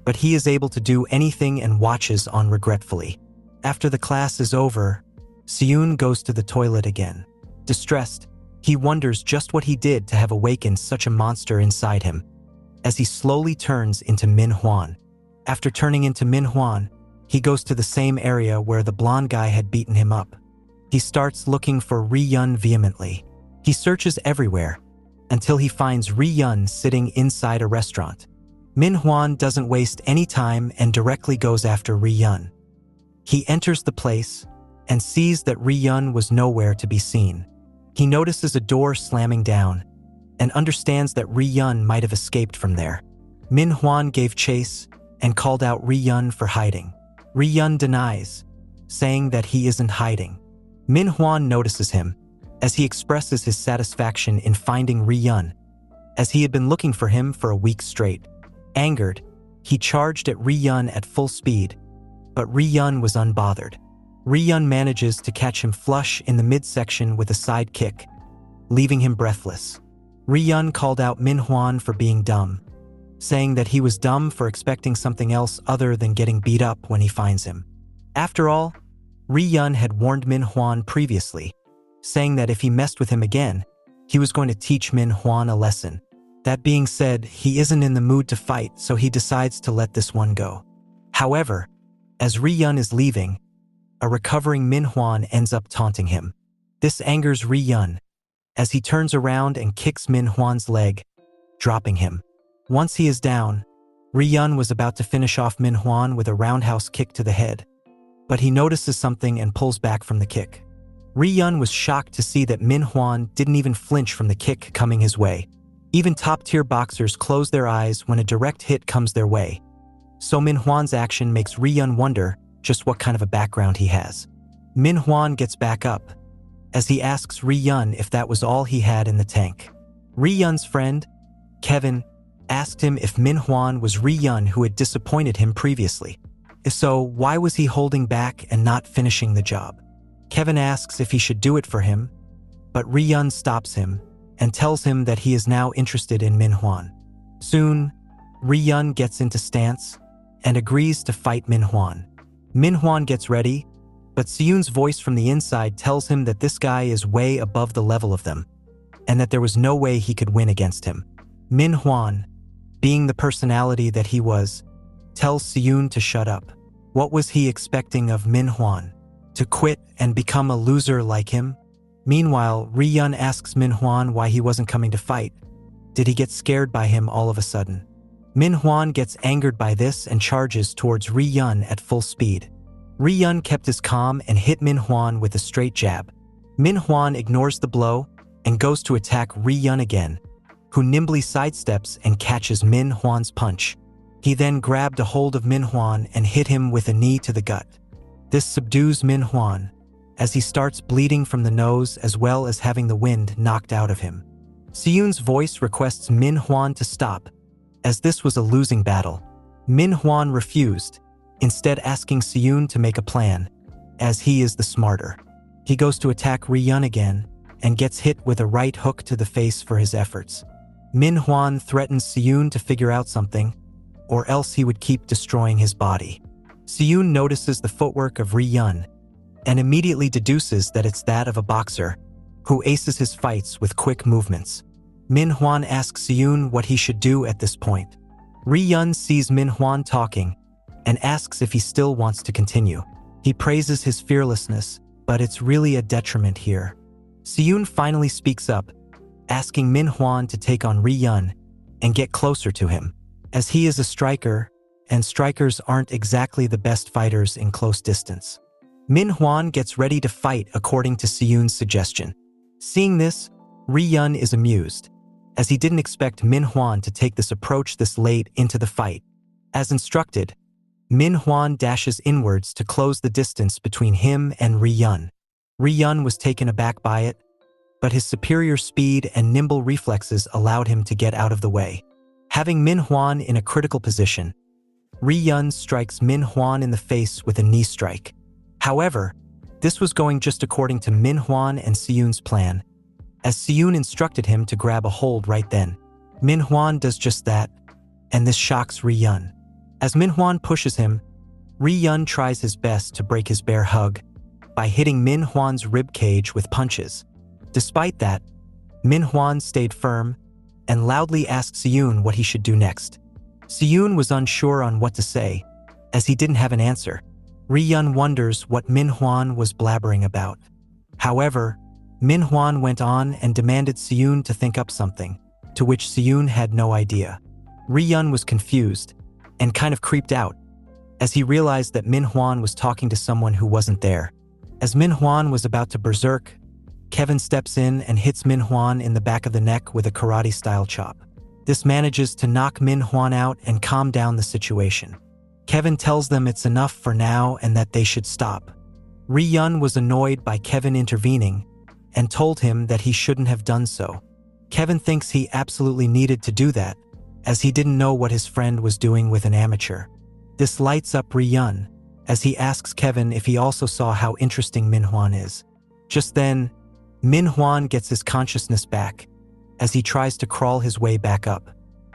but he is able to do anything and watches on regretfully. After the class is over, Seyoon goes to the toilet again. Distressed, he wonders just what he did to have awakened such a monster inside him, as he slowly turns into Manhwa. After turning into Manhwa, he goes to the same area where the blonde guy had beaten him up. He starts looking for Ri-yun vehemently. He searches everywhere, until he finds Ri-yun sitting inside a restaurant. Manhwa doesn't waste any time and directly goes after Ri-yun. He enters the place and sees that Ri-yun was nowhere to be seen. He notices a door slamming down and understands that Ri-yun might have escaped from there. Manhwa gave chase and called out Ri-yun for hiding. Ri-yun denies, saying that he isn't hiding. Manhwa notices him as he expresses his satisfaction in finding Ri-yun, as he had been looking for him for a week straight. Angered, he charged at Ri-yun at full speed, but Ri-yun was unbothered. Ri-yun manages to catch him flush in the midsection with a side kick, leaving him breathless. Ri-yun called out Manhwa for being dumb, saying that he was dumb for expecting something else other than getting beat up when he finds him. After all, Ri-yun had warned Manhwa previously, saying that if he messed with him again, he was going to teach Manhwa a lesson. That being said, he isn't in the mood to fight, so he decides to let this one go. However, as Ri-yun is leaving, a recovering Min-hwan ends up taunting him. This angers Ri-yun, as he turns around and kicks Min-hwan's leg, dropping him. Once he is down, Ri-yun was about to finish off Min-hwan with a roundhouse kick to the head, but he notices something and pulls back from the kick. Ri-yun was shocked to see that Min-hwan didn't even flinch from the kick coming his way. Even top-tier boxers close their eyes when a direct hit comes their way. So Min-hwan's action makes Ri-yun wonder just what kind of a background he has. Min-hwan gets back up, as he asks Ri-yun if that was all he had in the tank. Ri-yun's friend, Kevin, asked him if Min-hwan was Ri-yun who had disappointed him previously. If so, why was he holding back and not finishing the job? Kevin asks if he should do it for him, but Ri-yun stops him and tells him that he is now interested in Min-hwan. Soon, Ri-yun gets into stance and agrees to fight Min-hwan. Min-hwan gets ready, but Seyun's voice from the inside tells him that this guy is way above the level of them, and that there was no way he could win against him. Min-hwan, being the personality that he was, tells Seyun to shut up. What was he expecting of Min-hwan? To quit and become a loser like him? Meanwhile, Ri-yun asks Min-hwan why he wasn't coming to fight. Did he get scared by him all of a sudden? Min-hwan gets angered by this and charges towards Ri-yun at full speed. Ri-yun kept his calm and hit Min-hwan with a straight jab. Min-hwan ignores the blow and goes to attack Ri-yun again, who nimbly sidesteps and catches Min-hwan's punch. He then grabbed a hold of Min-hwan and hit him with a knee to the gut. This subdues Min-hwan, as he starts bleeding from the nose as well as having the wind knocked out of him. Seyun's voice requests Min-hwan to stop, as this was a losing battle. Min-hwan refused, instead asking Seyun to make a plan, as he is the smarter. He goes to attack Ri-yun again and gets hit with a right hook to the face for his efforts. Min-hwan threatens Seyun to figure out something, or else he would keep destroying his body. Seyun notices the footwork of Ri-yun and immediately deduces that it's that of a boxer who aces his fights with quick movements. Min-hwan asks Seyun what he should do at this point. Ri-yun sees Min-hwan talking and asks if he still wants to continue. He praises his fearlessness, but it's really a detriment here. Seyun finally speaks up, asking Min-hwan to take on Ri-yun and get closer to him, as he is a striker, and strikers aren't exactly the best fighters in close distance. Min-hwan gets ready to fight according to Seyun's suggestion. Seeing this, Ri-yun is amused, as he didn't expect Min-hwan to take this approach this late into the fight. As instructed, Min-hwan dashes inwards to close the distance between him and Ri-yun. Ri-yun was taken aback by it, but his superior speed and nimble reflexes allowed him to get out of the way. Having Min-hwan in a critical position, Ri-yun strikes Min-hwan in the face with a knee strike. However, this was going just according to Min-hwan and Seyun's plan, as Seyun instructed him to grab a hold right then. Min-hwan does just that, and this shocks Ri-yun. As Min-hwan pushes him, Ri-yun tries his best to break his bear hug by hitting Min-hwan's ribcage with punches. Despite that, Min-hwan stayed firm and loudly asked Seyun what he should do next. Seyun was unsure on what to say, as he didn't have an answer. Ri-yun wonders what Min-hwan was blabbering about. However, Min-hwan went on and demanded Seyun to think up something, to which Seyun had no idea. Ri-yun was confused and kind of creeped out, as he realized that Min-hwan was talking to someone who wasn't there. As Min-hwan was about to berserk, Kevin steps in and hits Min-hwan in the back of the neck with a karate-style chop. This manages to knock Min-hwan out and calm down the situation. Kevin tells them it's enough for now and that they should stop. Ri-yun was annoyed by Kevin intervening and told him that he shouldn't have done so. Kevin thinks he absolutely needed to do that, as he didn't know what his friend was doing with an amateur. This lights up Ri-yun, as he asks Kevin if he also saw how interesting Min-hwan is. Just then, Min-hwan gets his consciousness back, as he tries to crawl his way back up.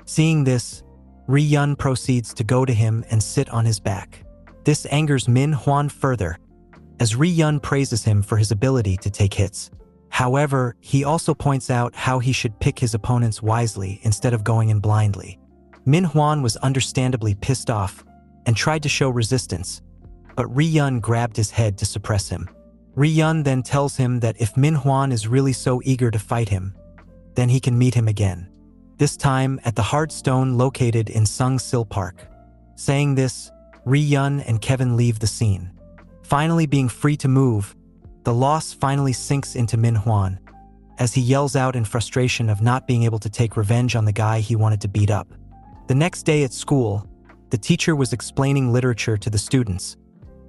Seeing this, Ri-yun proceeds to go to him and sit on his back. This angers Min-hwan further, as Ri-yun praises him for his ability to take hits. However, he also points out how he should pick his opponents wisely instead of going in blindly. Min-hwan was understandably pissed off, and tried to show resistance, but Ri-yun grabbed his head to suppress him. Ri-yun then tells him that if Manhwa is really so eager to fight him, then he can meet him again. This time at the hard stone located in Sung-sil Park. Saying this, Ri-yun and Kevin leave the scene. Finally being free to move, the loss finally sinks into Manhwa as he yells out in frustration of not being able to take revenge on the guy he wanted to beat up. The next day at school, the teacher was explaining literature to the students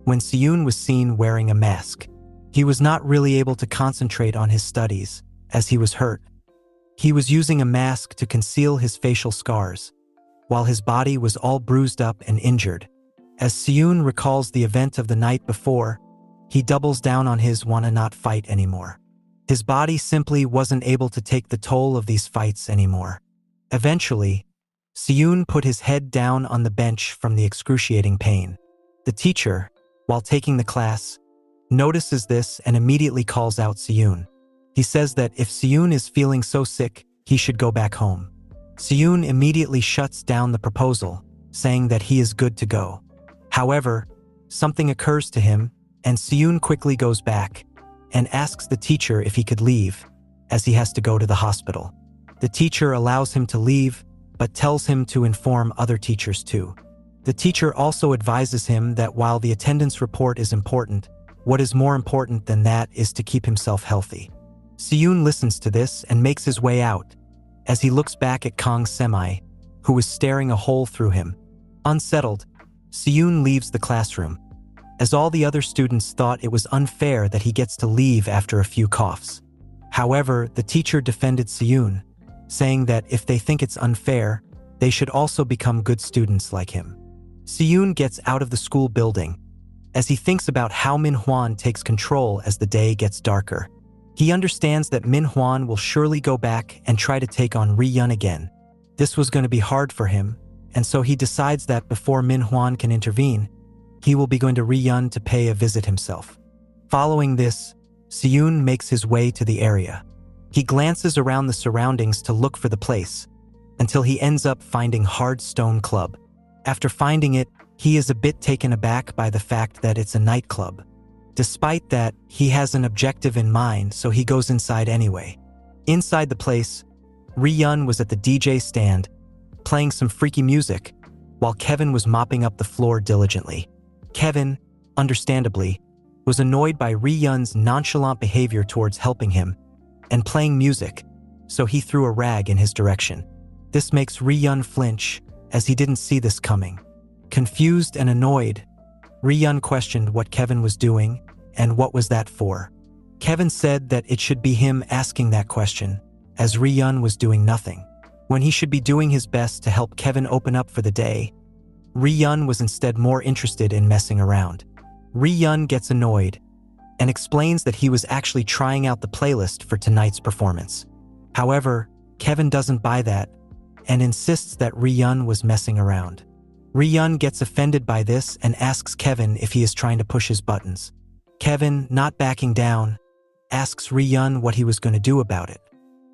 when Seyun was seen wearing a mask. He was not really able to concentrate on his studies as he was hurt. He was using a mask to conceal his facial scars, while his body was all bruised up and injured. As Seyun recalls the event of the night before, he doubles down on his wanna not fight anymore. His body simply wasn't able to take the toll of these fights anymore. Eventually, Seyun put his head down on the bench from the excruciating pain. The teacher, while taking the class, notices this and immediately calls out Seyun. He says that if Seyun is feeling so sick, he should go back home. Seyun immediately shuts down the proposal, saying that he is good to go. However, something occurs to him, and Seyun quickly goes back and asks the teacher if he could leave, as he has to go to the hospital. The teacher allows him to leave, but tells him to inform other teachers too. The teacher also advises him that while the attendance report is important, what is more important than that is to keep himself healthy. Seyun listens to this and makes his way out, as he looks back at Kang Semi, who is staring a hole through him. Unsettled, Seyun leaves the classroom, as all the other students thought it was unfair that he gets to leave after a few coughs. However, the teacher defended Seyun, saying that if they think it's unfair, they should also become good students like him. Seyun gets out of the school building, as he thinks about how Manhwa takes control as the day gets darker. He understands that Manhwa will surely go back and try to take on Ri-yun again. This was going to be hard for him, and so he decides that before Manhwa can intervene, he will be going to Ri-yun to pay a visit himself. Following this, Seyun makes his way to the area. He glances around the surroundings to look for the place, until he ends up finding Hard Stone Club. After finding it, he is a bit taken aback by the fact that it's a nightclub. Despite that, he has an objective in mind, so he goes inside anyway. Inside the place, Ri-yun was at the DJ stand, playing some freaky music, while Kevin was mopping up the floor diligently. Kevin, understandably, was annoyed by Ri-yun's nonchalant behavior towards helping him and playing music, so he threw a rag in his direction. This makes Ri-yun flinch, as he didn't see this coming. Confused and annoyed, Ri-yun questioned what Kevin was doing and what was that for. Kevin said that it should be him asking that question, as Ri-yun was doing nothing, when he should be doing his best to help Kevin open up for the day. Ri-yun was instead more interested in messing around. Ri-yun gets annoyed and explains that he was actually trying out the playlist for tonight's performance. However, Kevin doesn't buy that and insists that Ri-yun was messing around. Ri-yun gets offended by this and asks Kevin if he is trying to push his buttons. Kevin, not backing down, asks Ri-yun what he was going to do about it.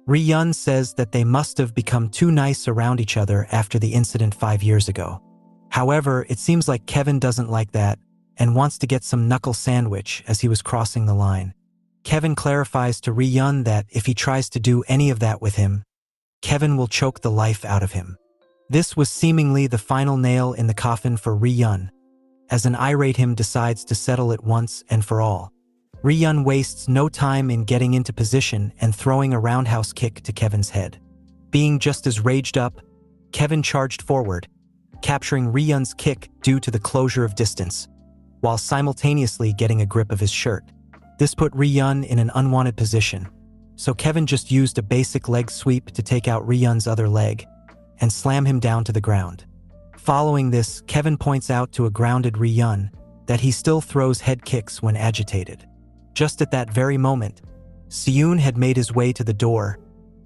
Ri-yun says that they must have become too nice around each other after the incident 5 years ago. However, it seems like Kevin doesn't like that and wants to get some knuckle sandwich as he was crossing the line. Kevin clarifies to Ri-yun that if he tries to do any of that with him, Kevin will choke the life out of him. This was seemingly the final nail in the coffin for Ri-yun, as an irate him decides to settle it once and for all. Ri-yun wastes no time in getting into position and throwing a roundhouse kick to Kevin's head. Being just as raged up, Kevin charged forward, capturing Ri-yun's kick due to the closure of distance, while simultaneously getting a grip of his shirt. This put Ri-yun in an unwanted position, so Kevin just used a basic leg sweep to take out Ri-yun's other leg and slam him down to the ground. Following this, Kevin points out to a grounded Ri-yun that he still throws head kicks when agitated. Just at that very moment, Seyun had made his way to the door,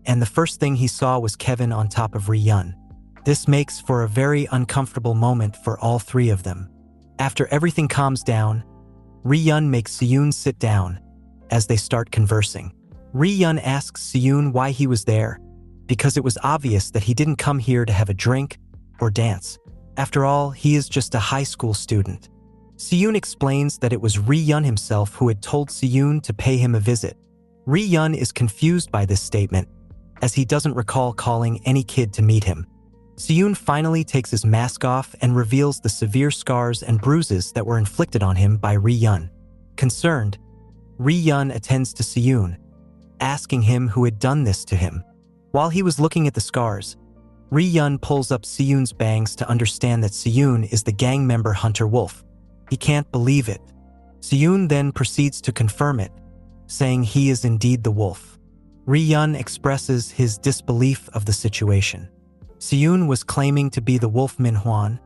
and the first thing he saw was Kevin on top of Ri-yun. This makes for a very uncomfortable moment for all three of them. After everything calms down, Ri-yun makes Seyun sit down as they start conversing. Ri-yun asks Seyun why he was there, because it was obvious that he didn't come here to have a drink or dance. After all, he is just a high school student. Seyun explains that it was Ri-yun himself who had told Seyun to pay him a visit. Ri-yun is confused by this statement, as he doesn't recall calling any kid to meet him. Seyun finally takes his mask off and reveals the severe scars and bruises that were inflicted on him by Ri-yun. Concerned, Ri-yun attends to Seyun, asking him who had done this to him. While he was looking at the scars, Ri-yun pulls up Seyun's bangs to understand that Seyun is the gang member Hunter Wolf. He can't believe it. Seyun then proceeds to confirm it, saying he is indeed the wolf. Ri-yun expresses his disbelief of the situation. Seyun was claiming to be the wolf Manhwa,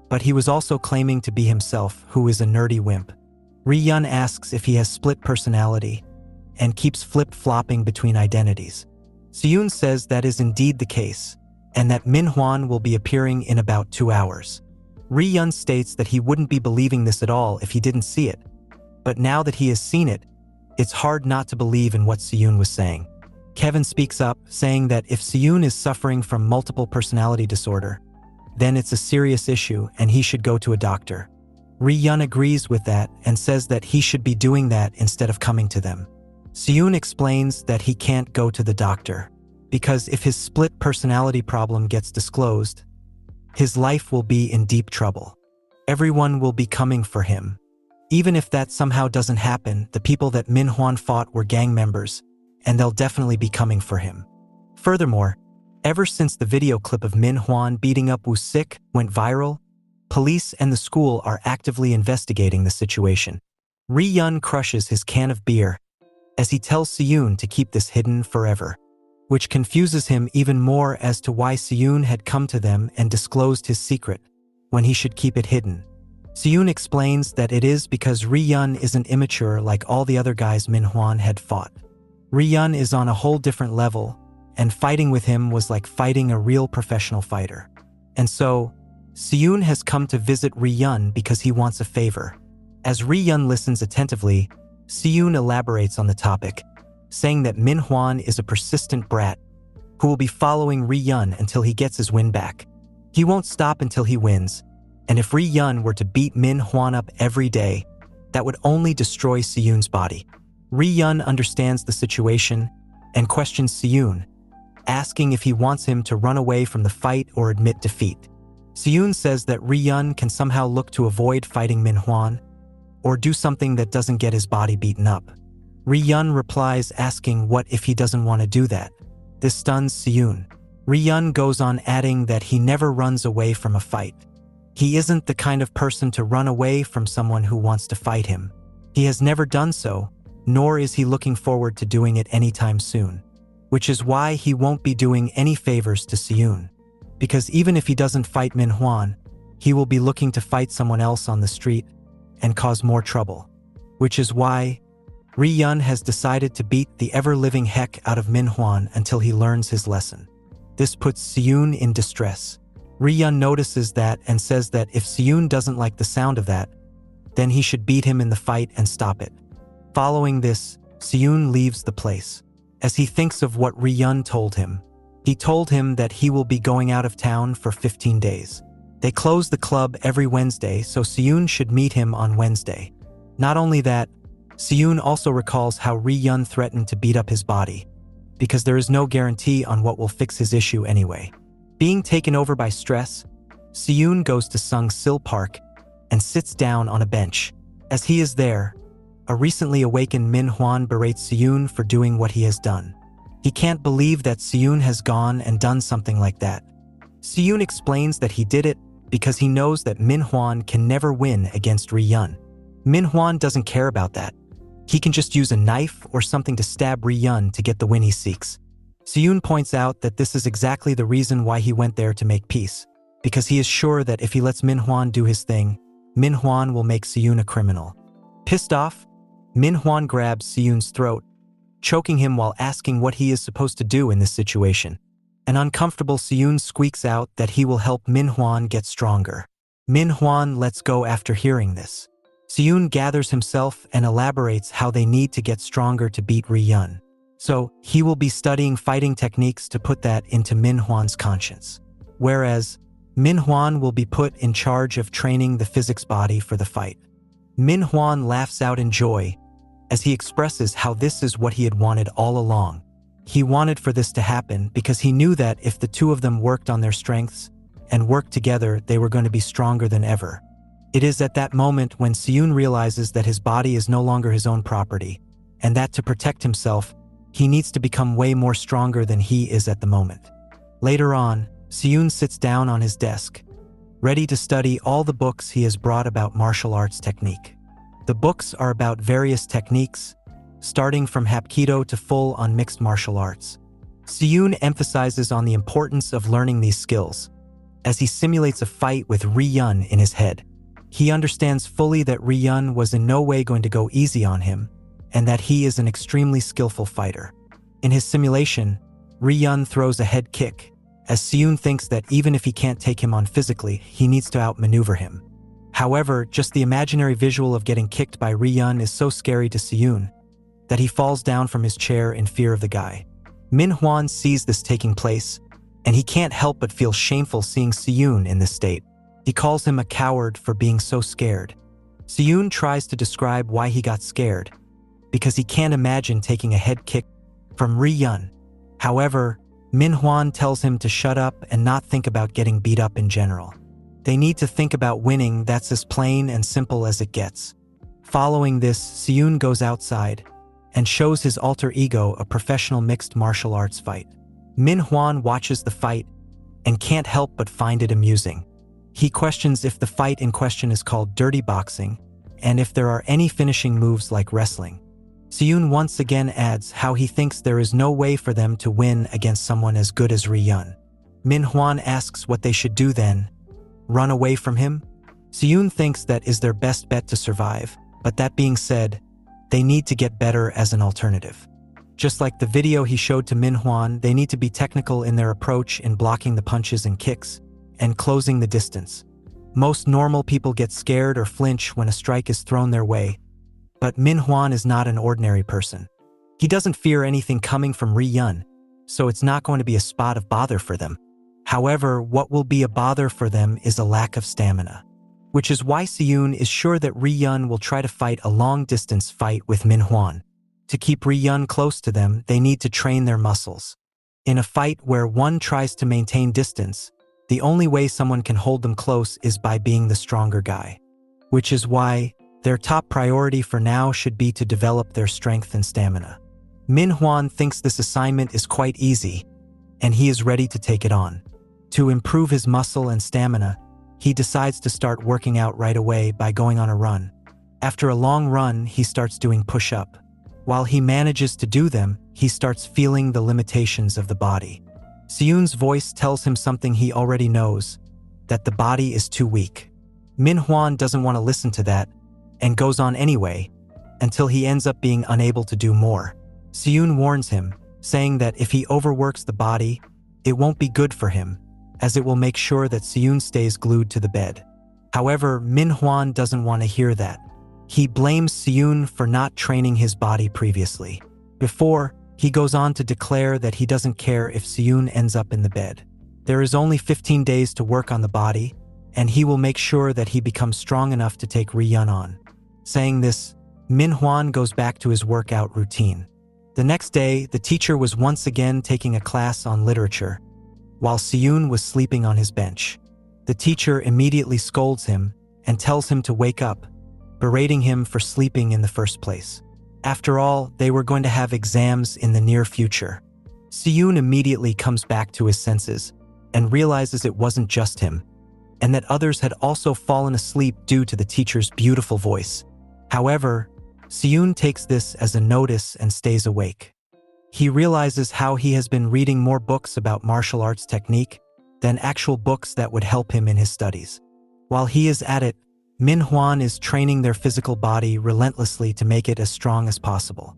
but he was also claiming to be himself, who is a nerdy wimp. Ri-yun asks if he has split personality and keeps flip-flopping between identities. Seyun says that is indeed the case, and that Manhwa will be appearing in about 2 hours. Ri-yun states that he wouldn't be believing this at all if he didn't see it, but now that he has seen it, it's hard not to believe in what Seyun was saying. Kevin speaks up, saying that if Seyun is suffering from multiple personality disorder, then it's a serious issue and he should go to a doctor. Ri-yun agrees with that and says that he should be doing that instead of coming to them. Seyun explains that he can't go to the doctor, because if his split personality problem gets disclosed, his life will be in deep trouble. Everyone will be coming for him. Even if that somehow doesn't happen, the people that Manhwa fought were gang members, and they'll definitely be coming for him. Furthermore, ever since the video clip of Manhwa beating up Woo-sik went viral, police and the school are actively investigating the situation. Ri-yun crushes his can of beer as he tells Seyun to keep this hidden forever, which confuses him even more as to why Seyun had come to them and disclosed his secret, when he should keep it hidden. Seyun explains that it is because Ri-yun isn't immature like all the other guys Manhwa had fought. Ri-yun is on a whole different level, and fighting with him was like fighting a real professional fighter. And so, Seyun has come to visit Ri-yun because he wants a favor. As Ri-yun listens attentively, Seyun elaborates on the topic, saying that Manhwa is a persistent brat who will be following Ri-yun until he gets his win back. He won't stop until he wins, and if Ri-yun were to beat Manhwa up every day, that would only destroy Seyun's body. Ri-yun understands the situation and questions Seyun, asking if he wants him to run away from the fight or admit defeat. Seyun says that Ri-yun can somehow look to avoid fighting Manhwa or do something that doesn't get his body beaten up. Ri-yun replies asking what if he doesn't want to do that. This stuns Seyun. Ri-yun goes on adding that he never runs away from a fight. He isn't the kind of person to run away from someone who wants to fight him. He has never done so, nor is he looking forward to doing it anytime soon, which is why he won't be doing any favors to Seyun. Because even if he doesn't fight Manhwa, he will be looking to fight someone else on the street and cause more trouble, which is why Ri-yun has decided to beat the ever-living heck out of Manhwa until he learns his lesson. This puts Seyun in distress. Ri-yun notices that and says that if Seyun doesn't like the sound of that, then he should beat him in the fight and stop it. Following this, Seyun leaves the place. As he thinks of what Ri-yun told him, he told him that he will be going out of town for 15 days. They close the club every Wednesday, so Seyun should meet him on Wednesday. Not only that, Seyun also recalls how Ri-yun threatened to beat up his body, because there is no guarantee on what will fix his issue anyway. Being taken over by stress, Seyun goes to Sung-sil Park and sits down on a bench. As he is there, a recently awakened Manhwa berates Seyun for doing what he has done. He can't believe that Seyun has gone and done something like that. Seyun explains that he did it because he knows that Manhwa can never win against Ri-yun. Manhwa doesn't care about that. He can just use a knife or something to stab Ri-yun to get the win he seeks. Seyun points out that this is exactly the reason why he went there to make peace, because he is sure that if he lets Manhwa do his thing, Manhwa will make Seyun a criminal. Pissed off, Manhwa grabs Seyun's throat, choking him while asking what he is supposed to do in this situation. An uncomfortable Seyun squeaks out that he will help Manhwa get stronger. Manhwa lets go after hearing this. Seyun gathers himself and elaborates how they need to get stronger to beat Ri-yun. So, he will be studying fighting techniques to put that into Manhwa's conscience. Whereas, Min Hwan will be put in charge of training the physics body for the fight. Min Hwan laughs out in joy as he expresses how this is what he had wanted all along. He wanted for this to happen because he knew that if the two of them worked on their strengths and worked together, they were going to be stronger than ever. It is at that moment when Seyoon realizes that his body is no longer his own property, and that to protect himself, he needs to become way more stronger than he is at the moment. Later on, Seyoon sits down on his desk, ready to study all the books he has brought about martial arts technique. The books are about various techniques, starting from Hapkido to full-on mixed martial arts. Seyoon emphasizes on the importance of learning these skills, as he simulates a fight with Ri-yun in his head. He understands fully that Ri-yun was in no way going to go easy on him, and that he is an extremely skillful fighter. In his simulation, Ri-yun throws a head kick, as Seyoon thinks that even if he can't take him on physically, he needs to outmaneuver him. However, just the imaginary visual of getting kicked by Ri-yun is so scary to Seyoon that he falls down from his chair in fear of the guy. Min Hwan sees this taking place, and he can't help but feel shameful seeing Seyoon in this state. He calls him a coward for being so scared. Seyoon tries to describe why he got scared, because he can't imagine taking a head kick from Ri-yun. However, Min Hwan tells him to shut up and not think about getting beat up in general. They need to think about winning. That's as plain and simple as it gets. Following this, Seyoon goes outside and shows his alter ego a professional mixed martial arts fight. Min Hwan watches the fight and can't help but find it amusing. He questions if the fight in question is called dirty boxing and if there are any finishing moves like wrestling. Seyoon once again adds how he thinks there is no way for them to win against someone as good as Ri-yun. Min Hwan asks what they should do then. Run away from him? Seyoon thinks that is their best bet to survive, but that being said, they need to get better as an alternative. Just like the video he showed to Min Hwan, they need to be technical in their approach in blocking the punches and kicks, and closing the distance. Most normal people get scared or flinch when a strike is thrown their way, but Min Hwan is not an ordinary person. He doesn't fear anything coming from Ri-yun, so it's not going to be a spot of bother for them. However, what will be a bother for them is a lack of stamina, which is why Seyoon is sure that Ri-yun will try to fight a long-distance fight with Min Hwan. To keep Ri-yun close to them, they need to train their muscles. In a fight where one tries to maintain distance, the only way someone can hold them close is by being the stronger guy, which is why their top priority for now should be to develop their strength and stamina. Min Hwan thinks this assignment is quite easy, and he is ready to take it on. To improve his muscle and stamina, he decides to start working out right away by going on a run. After a long run, he starts doing push-up. While he manages to do them, he starts feeling the limitations of the body. Seyoon's voice tells him something he already knows, that the body is too weak. Min Hwan doesn't want to listen to that, and goes on anyway, until he ends up being unable to do more. Seyoon warns him, saying that if he overworks the body, it won't be good for him, as it will make sure that Seyoon stays glued to the bed. However, Min Hwan doesn't want to hear that. He blames Seyoon for not training his body previously. Before, he goes on to declare that he doesn't care if Seyoon ends up in the bed. There is only 15 days to work on the body, and he will make sure that he becomes strong enough to take Ri-yun on. Saying this, Min Hwan goes back to his workout routine. The next day, the teacher was once again taking a class on literature, while Seyoon was sleeping on his bench. The teacher immediately scolds him and tells him to wake up, berating him for sleeping in the first place. After all, they were going to have exams in the near future. Seyoon immediately comes back to his senses and realizes it wasn't just him, and that others had also fallen asleep due to the teacher's beautiful voice. However, Seyoon takes this as a notice and stays awake. He realizes how he has been reading more books about martial arts technique than actual books that would help him in his studies. While he is at it, Min Hwan is training their physical body relentlessly to make it as strong as possible.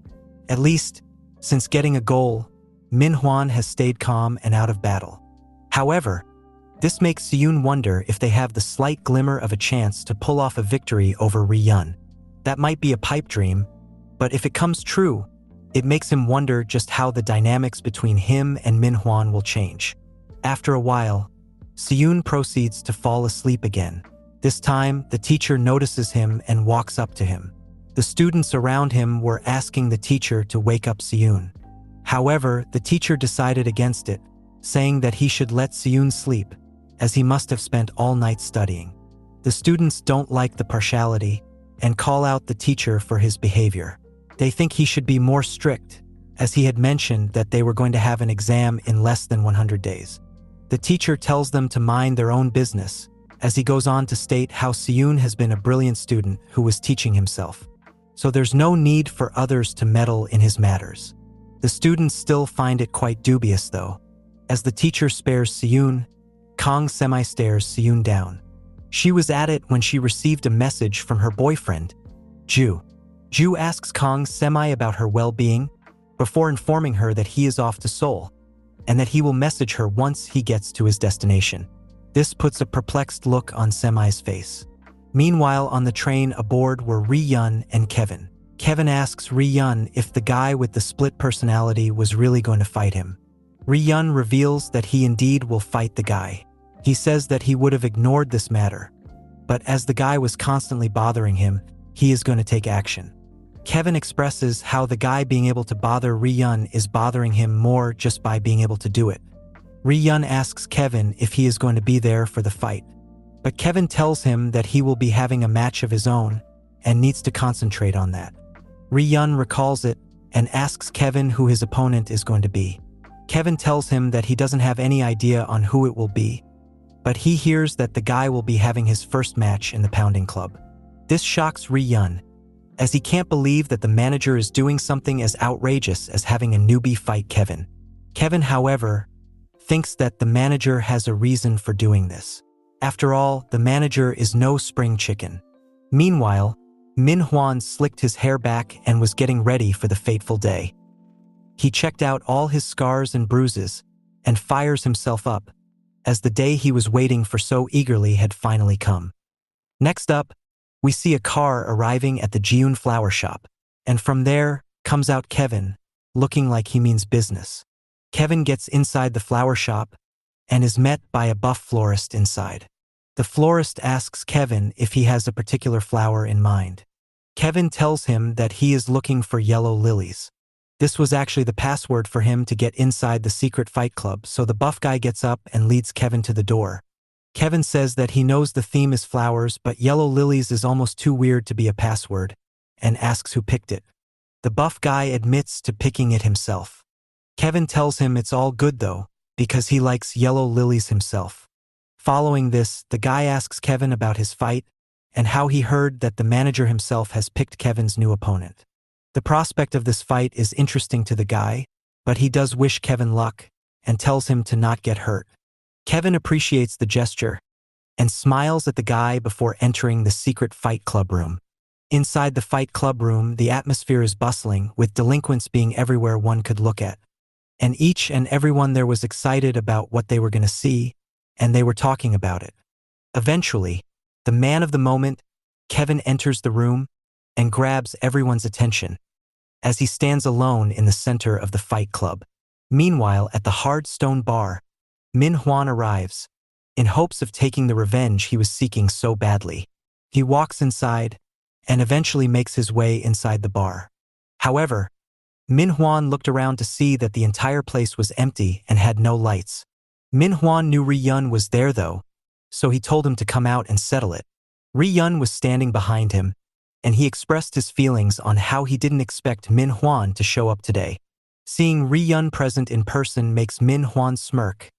At least, since getting a goal, Min Hwan has stayed calm and out of battle. However, this makes Seyoon wonder if they have the slight glimmer of a chance to pull off a victory over Ri-yun. That might be a pipe dream, but if it comes true, it makes him wonder just how the dynamics between him and Min Hwan will change. After a while, Seyun proceeds to fall asleep again. This time, the teacher notices him and walks up to him. The students around him were asking the teacher to wake up Seyun. However, the teacher decided against it, saying that he should let Seyun sleep, as he must have spent all night studying. The students don't like the partiality and call out the teacher for his behavior. They think he should be more strict, as he had mentioned that they were going to have an exam in less than 100 days. The teacher tells them to mind their own business, as he goes on to state how Seyun has been a brilliant student who was teaching himself. So there's no need for others to meddle in his matters. The students still find it quite dubious though. As the teacher spares Seyun, Kang semi-stares Seyun down. She was at it when she received a message from her boyfriend, Ju. Ju asks Kang semi about her well-being, before informing her that he is off to Seoul, and that he will message her once he gets to his destination. This puts a perplexed look on Semi's face. Meanwhile, on the train aboard were Ri-yun and Kevin. Kevin asks Ri-yun if the guy with the split personality was really going to fight him. Ri-yun reveals that he indeed will fight the guy. He says that he would have ignored this matter, but as the guy was constantly bothering him, he is going to take action. Kevin expresses how the guy being able to bother Ri-yun is bothering him more just by being able to do it. Ri-yun asks Kevin if he is going to be there for the fight, but Kevin tells him that he will be having a match of his own and needs to concentrate on that. Ri-yun recalls it and asks Kevin who his opponent is going to be. Kevin tells him that he doesn't have any idea on who it will be, but he hears that the guy will be having his first match in the pounding club. This shocks Ri-yun, as he can't believe that the manager is doing something as outrageous as having a newbie fight Kevin. Kevin, however, thinks that the manager has a reason for doing this. After all, the manager is no spring chicken. Meanwhile, Manhwa slicked his hair back and was getting ready for the fateful day. He checked out all his scars and bruises and fires himself up, as the day he was waiting for so eagerly had finally come. Next up, we see a car arriving at the Jiun flower shop, and from there comes out Kevin, looking like he means business. Kevin gets inside the flower shop and is met by a buff florist inside. The florist asks Kevin if he has a particular flower in mind. Kevin tells him that he is looking for yellow lilies. This was actually the password for him to get inside the secret fight club, so the buff guy gets up and leads Kevin to the door. Kevin says that he knows the theme is flowers, but yellow lilies is almost too weird to be a password, and asks who picked it. The buff guy admits to picking it himself. Kevin tells him it's all good though, because he likes yellow lilies himself. Following this, the guy asks Kevin about his fight and how he heard that the manager himself has picked Kevin's new opponent. The prospect of this fight is interesting to the guy, but he does wish Kevin luck and tells him to not get hurt. Kevin appreciates the gesture and smiles at the guy before entering the secret fight club room. Inside the fight club room, the atmosphere is bustling, with delinquents being everywhere one could look at. And each and everyone there was excited about what they were going to see, and they were talking about it. Eventually, the man of the moment, Kevin, enters the room and grabs everyone's attention as he stands alone in the center of the fight club. Meanwhile, at the hard stone bar, Manhwa arrives, in hopes of taking the revenge he was seeking so badly. He walks inside and eventually makes his way inside the bar. However, Manhwa looked around to see that the entire place was empty and had no lights. Manhwa knew Ri-yun was there though, so he told him to come out and settle it. Ri-yun was standing behind him, and he expressed his feelings on how he didn't expect Manhwa to show up today. Seeing Ri-yun present in person makes Manhwa smirk,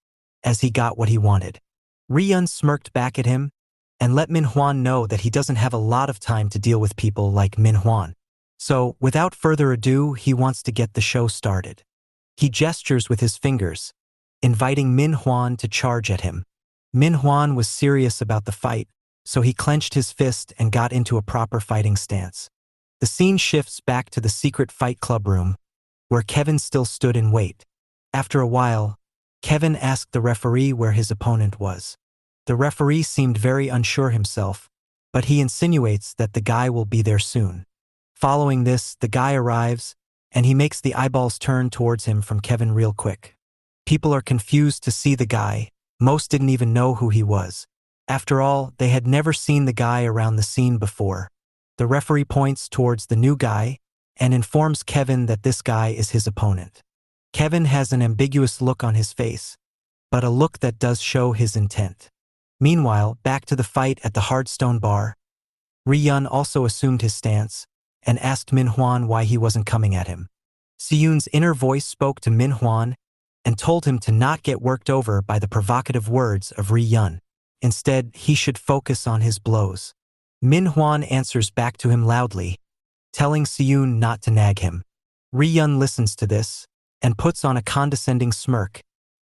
as he got what he wanted. Ri-yun smirked back at him and let Manhwa know that he doesn't have a lot of time to deal with people like Manhwa. So, without further ado, he wants to get the show started. He gestures with his fingers, inviting Manhwa to charge at him. Manhwa was serious about the fight, so he clenched his fist and got into a proper fighting stance. The scene shifts back to the secret fight club room, where Kevin still stood in wait. After a while, Kevin asked the referee where his opponent was. The referee seemed very unsure himself, but he insinuates that the guy will be there soon. Following this, the guy arrives, and he makes the eyeballs turn towards him from Kevin real quick. People are confused to see the guy, Most didn't even know who he was. After all, they had never seen the guy around the scene before. The referee points towards the new guy and informs Kevin that this guy is his opponent. Kevin has an ambiguous look on his face, but a look that does show his intent. Meanwhile, back to the fight at the Hardstone bar, Ri-yun also assumed his stance and asked Min-hwan why he wasn't coming at him. Siyun's inner voice spoke to Min-hwan and told him to not get worked over by the provocative words of Ri-yun. Instead, he should focus on his blows. Min-hwan answers back to him loudly, telling Siyun not to nag him. Ri-yun listens to this and puts on a condescending smirk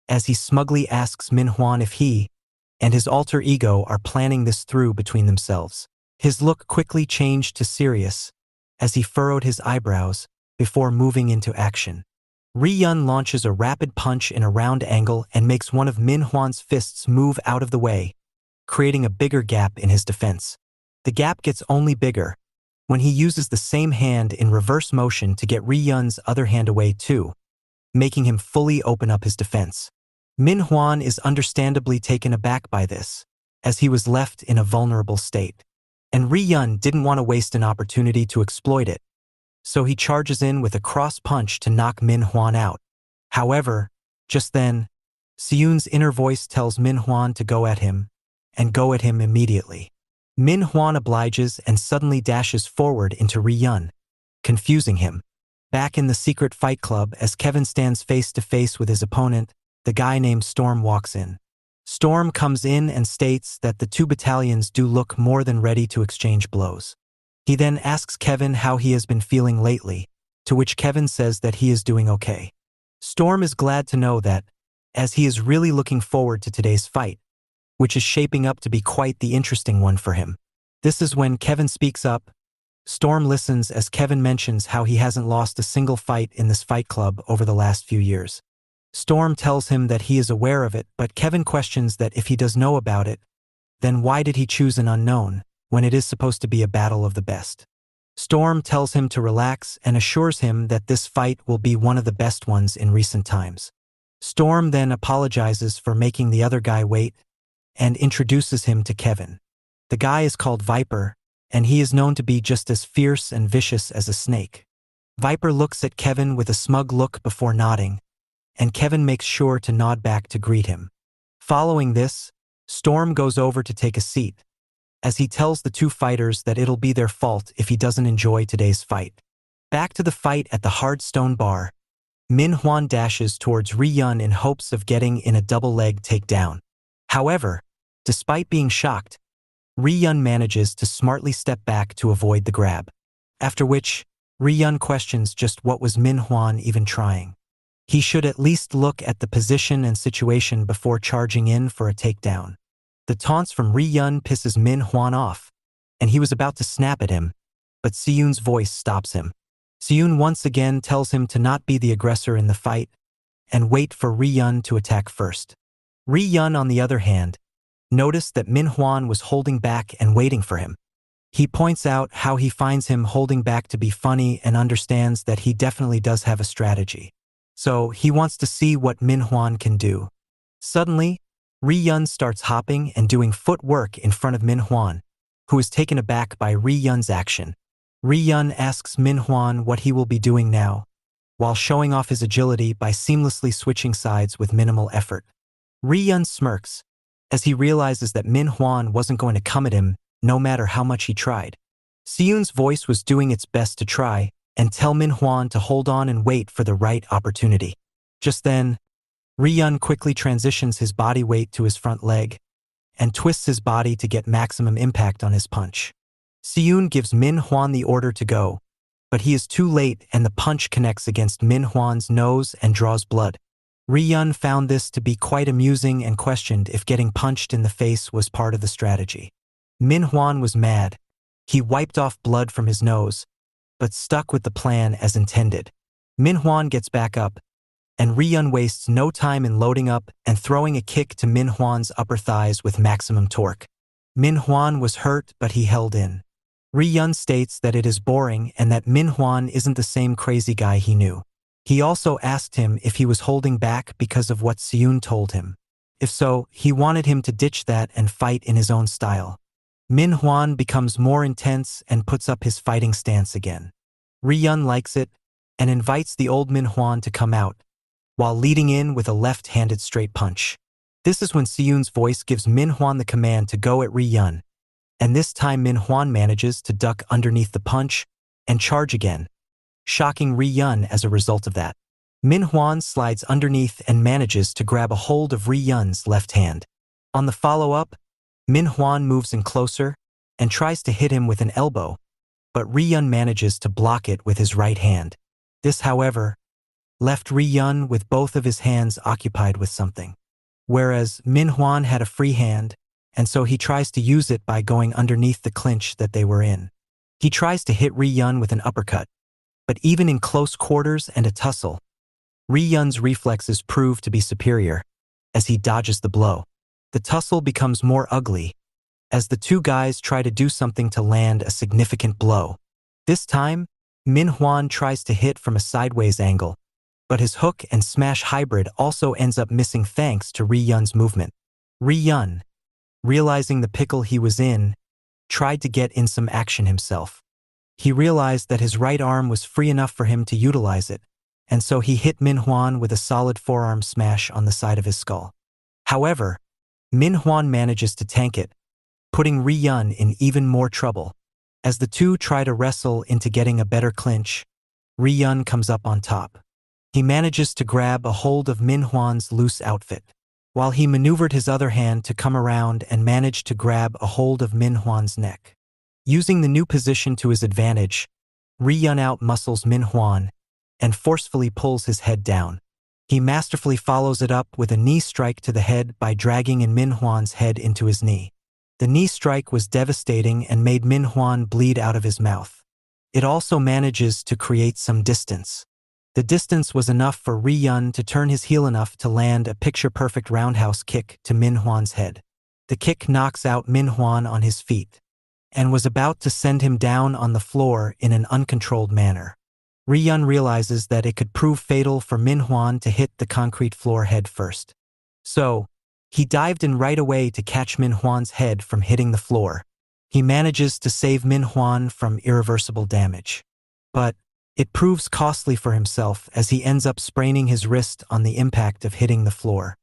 as he smugly asks Min-hwan if he and his alter ego are planning this through between themselves. His look quickly changed to serious as he furrowed his eyebrows before moving into action. Ri-yun launches a rapid punch in a round angle and makes one of Min-hwan's fists move out of the way, creating a bigger gap in his defense. The gap gets only bigger when he uses the same hand in reverse motion to get Ri-yun's other hand away too, making him fully open up his defense. Min-hwan is understandably taken aback by this, as he was left in a vulnerable state. And Ri-yun didn't want to waste an opportunity to exploit it, so he charges in with a cross punch to knock Min-hwan out. However, just then, Siyun's inner voice tells Min-hwan to go at him, and go at him immediately. Min-hwan obliges and suddenly dashes forward into Ri-yun, confusing him. Back in the secret fight club, as Kevin stands face to face with his opponent, the guy named Storm walks in. Storm comes in and states that the two battalions do look more than ready to exchange blows. He then asks Kevin how he has been feeling lately, to which Kevin says that he is doing okay. Storm is glad to know that, as he is really looking forward to today's fight, which is shaping up to be quite the interesting one for him. This is when Kevin speaks up. Storm listens as Kevin mentions how he hasn't lost a single fight in this fight club over the last few years. Storm tells him that he is aware of it, but Kevin questions that if he does know about it, then why did he choose an unknown when it is supposed to be a battle of the best? Storm tells him to relax and assures him that this fight will be one of the best ones in recent times. Storm then apologizes for making the other guy wait and introduces him to Kevin. The guy is called Viper, and he is known to be just as fierce and vicious as a snake. Viper looks at Kevin with a smug look before nodding, and Kevin makes sure to nod back to greet him. Following this, Storm goes over to take a seat, as he tells the two fighters that it'll be their fault if he doesn't enjoy today's fight. Back to the fight at the Hardstone bar, Min-hwan dashes towards Ri-yun in hopes of getting in a double-leg takedown. However, despite being shocked, Ri-yun manages to smartly step back to avoid the grab, after which Ri-yun questions just what was Min-hwan even trying. He should at least look at the position and situation before charging in for a takedown. The taunts from Ri-yun pisses Min-hwan off, and he was about to snap at him, but Siyun's voice stops him. Siyun once again tells him to not be the aggressor in the fight and wait for Ri-yun to attack first. Ri-yun, on the other hand, noticed that Min-hwan was holding back and waiting for him. He points out how he finds him holding back to be funny and understands that he definitely does have a strategy. So he wants to see what Min-hwan can do. Suddenly, Ri-yun starts hopping and doing footwork in front of Min-hwan, who is taken aback by Ri-yun's action. Ri-yun asks Min-hwan what he will be doing now, while showing off his agility by seamlessly switching sides with minimal effort. Ri-yun smirks, as he realizes that Min-hwan wasn't going to come at him no matter how much he tried. Siyun's voice was doing its best to try and tell Min-hwan to hold on and wait for the right opportunity. Just then, Ri-yun quickly transitions his body weight to his front leg and twists his body to get maximum impact on his punch. Siyun gives Min-hwan the order to go, but he is too late and the punch connects against Min-hwan's nose and draws blood. Ri-yun found this to be quite amusing and questioned if getting punched in the face was part of the strategy. Min-hwan was mad. He wiped off blood from his nose, but stuck with the plan as intended. Min-hwan gets back up, and Ri-yun wastes no time in loading up and throwing a kick to Min-hwan's upper thighs with maximum torque. Min-hwan was hurt, but he held in. Ri-yun states that it is boring and that Min-hwan isn't the same crazy guy he knew. He also asked him if he was holding back because of what Siyun told him. If so, he wanted him to ditch that and fight in his own style. Min Hwan becomes more intense and puts up his fighting stance again. Ri-yun likes it and invites the old Min Hwan to come out, while leading in with a left-handed straight punch. This is when Siyun's voice gives Min Hwan the command to go at Ri-yun, and this time Min Hwan manages to duck underneath the punch and charge again, shocking Ri-yun as a result of that. Min Hwan slides underneath and manages to grab a hold of Ri-yun's left hand. On the follow-up, Min Hwan moves in closer and tries to hit him with an elbow, but Ri-yun manages to block it with his right hand. This, however, left Ri-yun with both of his hands occupied with something, whereas Min Hwan had a free hand, and so he tries to use it by going underneath the clinch that they were in. He tries to hit Ri-yun with an uppercut, but even in close quarters and a tussle, Ri-yun's reflexes prove to be superior as he dodges the blow. The tussle becomes more ugly as the two guys try to do something to land a significant blow. This time, Min Hwan tries to hit from a sideways angle, but his hook and smash hybrid also ends up missing thanks to Ri-yun's movement. Ri-yun, realizing the pickle he was in, tried to get in some action himself. He realized that his right arm was free enough for him to utilize it, and so he hit Min Hwan with a solid forearm smash on the side of his skull. However, Min Hwan manages to tank it, putting Ri-yun in even more trouble. As the two try to wrestle into getting a better clinch, Ri-yun comes up on top. He manages to grab a hold of Min Hwan's loose outfit, while he maneuvered his other hand to come around and managed to grab a hold of Min Hwan's neck. Using the new position to his advantage, Ri-yun outmuscles Min Hwan and forcefully pulls his head down. He masterfully follows it up with a knee strike to the head by dragging in Min Hwan's head into his knee. The knee strike was devastating and made Min Hwan bleed out of his mouth. It also manages to create some distance. The distance was enough for Ri-yun to turn his heel enough to land a picture-perfect roundhouse kick to Min Hwan's head. The kick knocks out Min Hwan on his feet and was about to send him down on the floor in an uncontrolled manner. Ri-yun realizes that it could prove fatal for Min Hwan to hit the concrete floor head first. So, he dived in right away to catch Min Hwan's head from hitting the floor. He manages to save Min Hwan from irreversible damage. But it proves costly for himself as he ends up spraining his wrist on the impact of hitting the floor.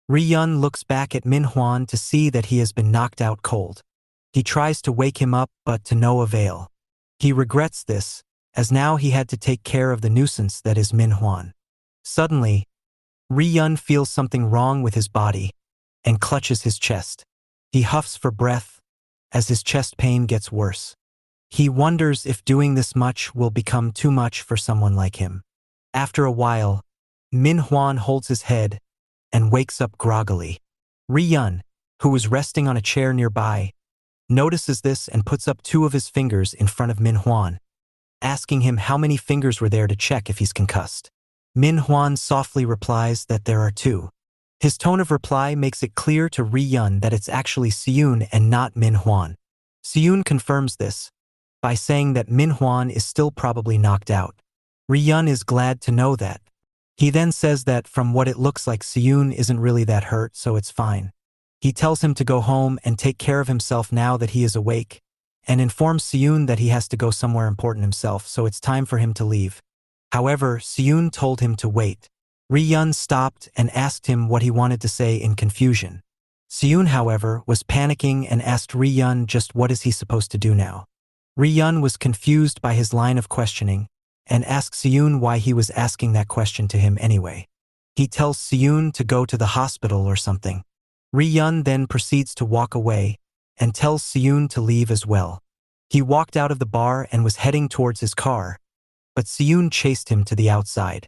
Ri-yun looks back at Min Hwan to see that he has been knocked out cold. He tries to wake him up, but to no avail. He regrets this, as now he had to take care of the nuisance that is Min Hwan. Suddenly, Ri-yun feels something wrong with his body and clutches his chest. He huffs for breath as his chest pain gets worse. He wonders if doing this much will become too much for someone like him. After a while, Min Hwan holds his head and wakes up groggily. Ri-yun, who was resting on a chair nearby, notices this and puts up two of his fingers in front of Min Hwan, asking him how many fingers were there to check if he's concussed. Min Hwan softly replies that there are two. His tone of reply makes it clear to Ri-yun that it's actually Siyun and not Min Hwan. Siyun confirms this by saying that Min Hwan is still probably knocked out. Ri-yun is glad to know that. He then says that from what it looks like Siyun isn't really that hurt, so it's fine. He tells him to go home and take care of himself now that he is awake, and informs Siyun that he has to go somewhere important himself, so it's time for him to leave. However, Siyun told him to wait. Ri-yun stopped and asked him what he wanted to say in confusion. Siyun, however, was panicking and asked Ri-yun just what is he supposed to do now. Ri-yun was confused by his line of questioning and asked Siyun why he was asking that question to him anyway. He tells Siyun to go to the hospital or something. Ri-yun then proceeds to walk away and tells Siyun to leave as well. He walked out of the bar and was heading towards his car, but Siyun chased him to the outside.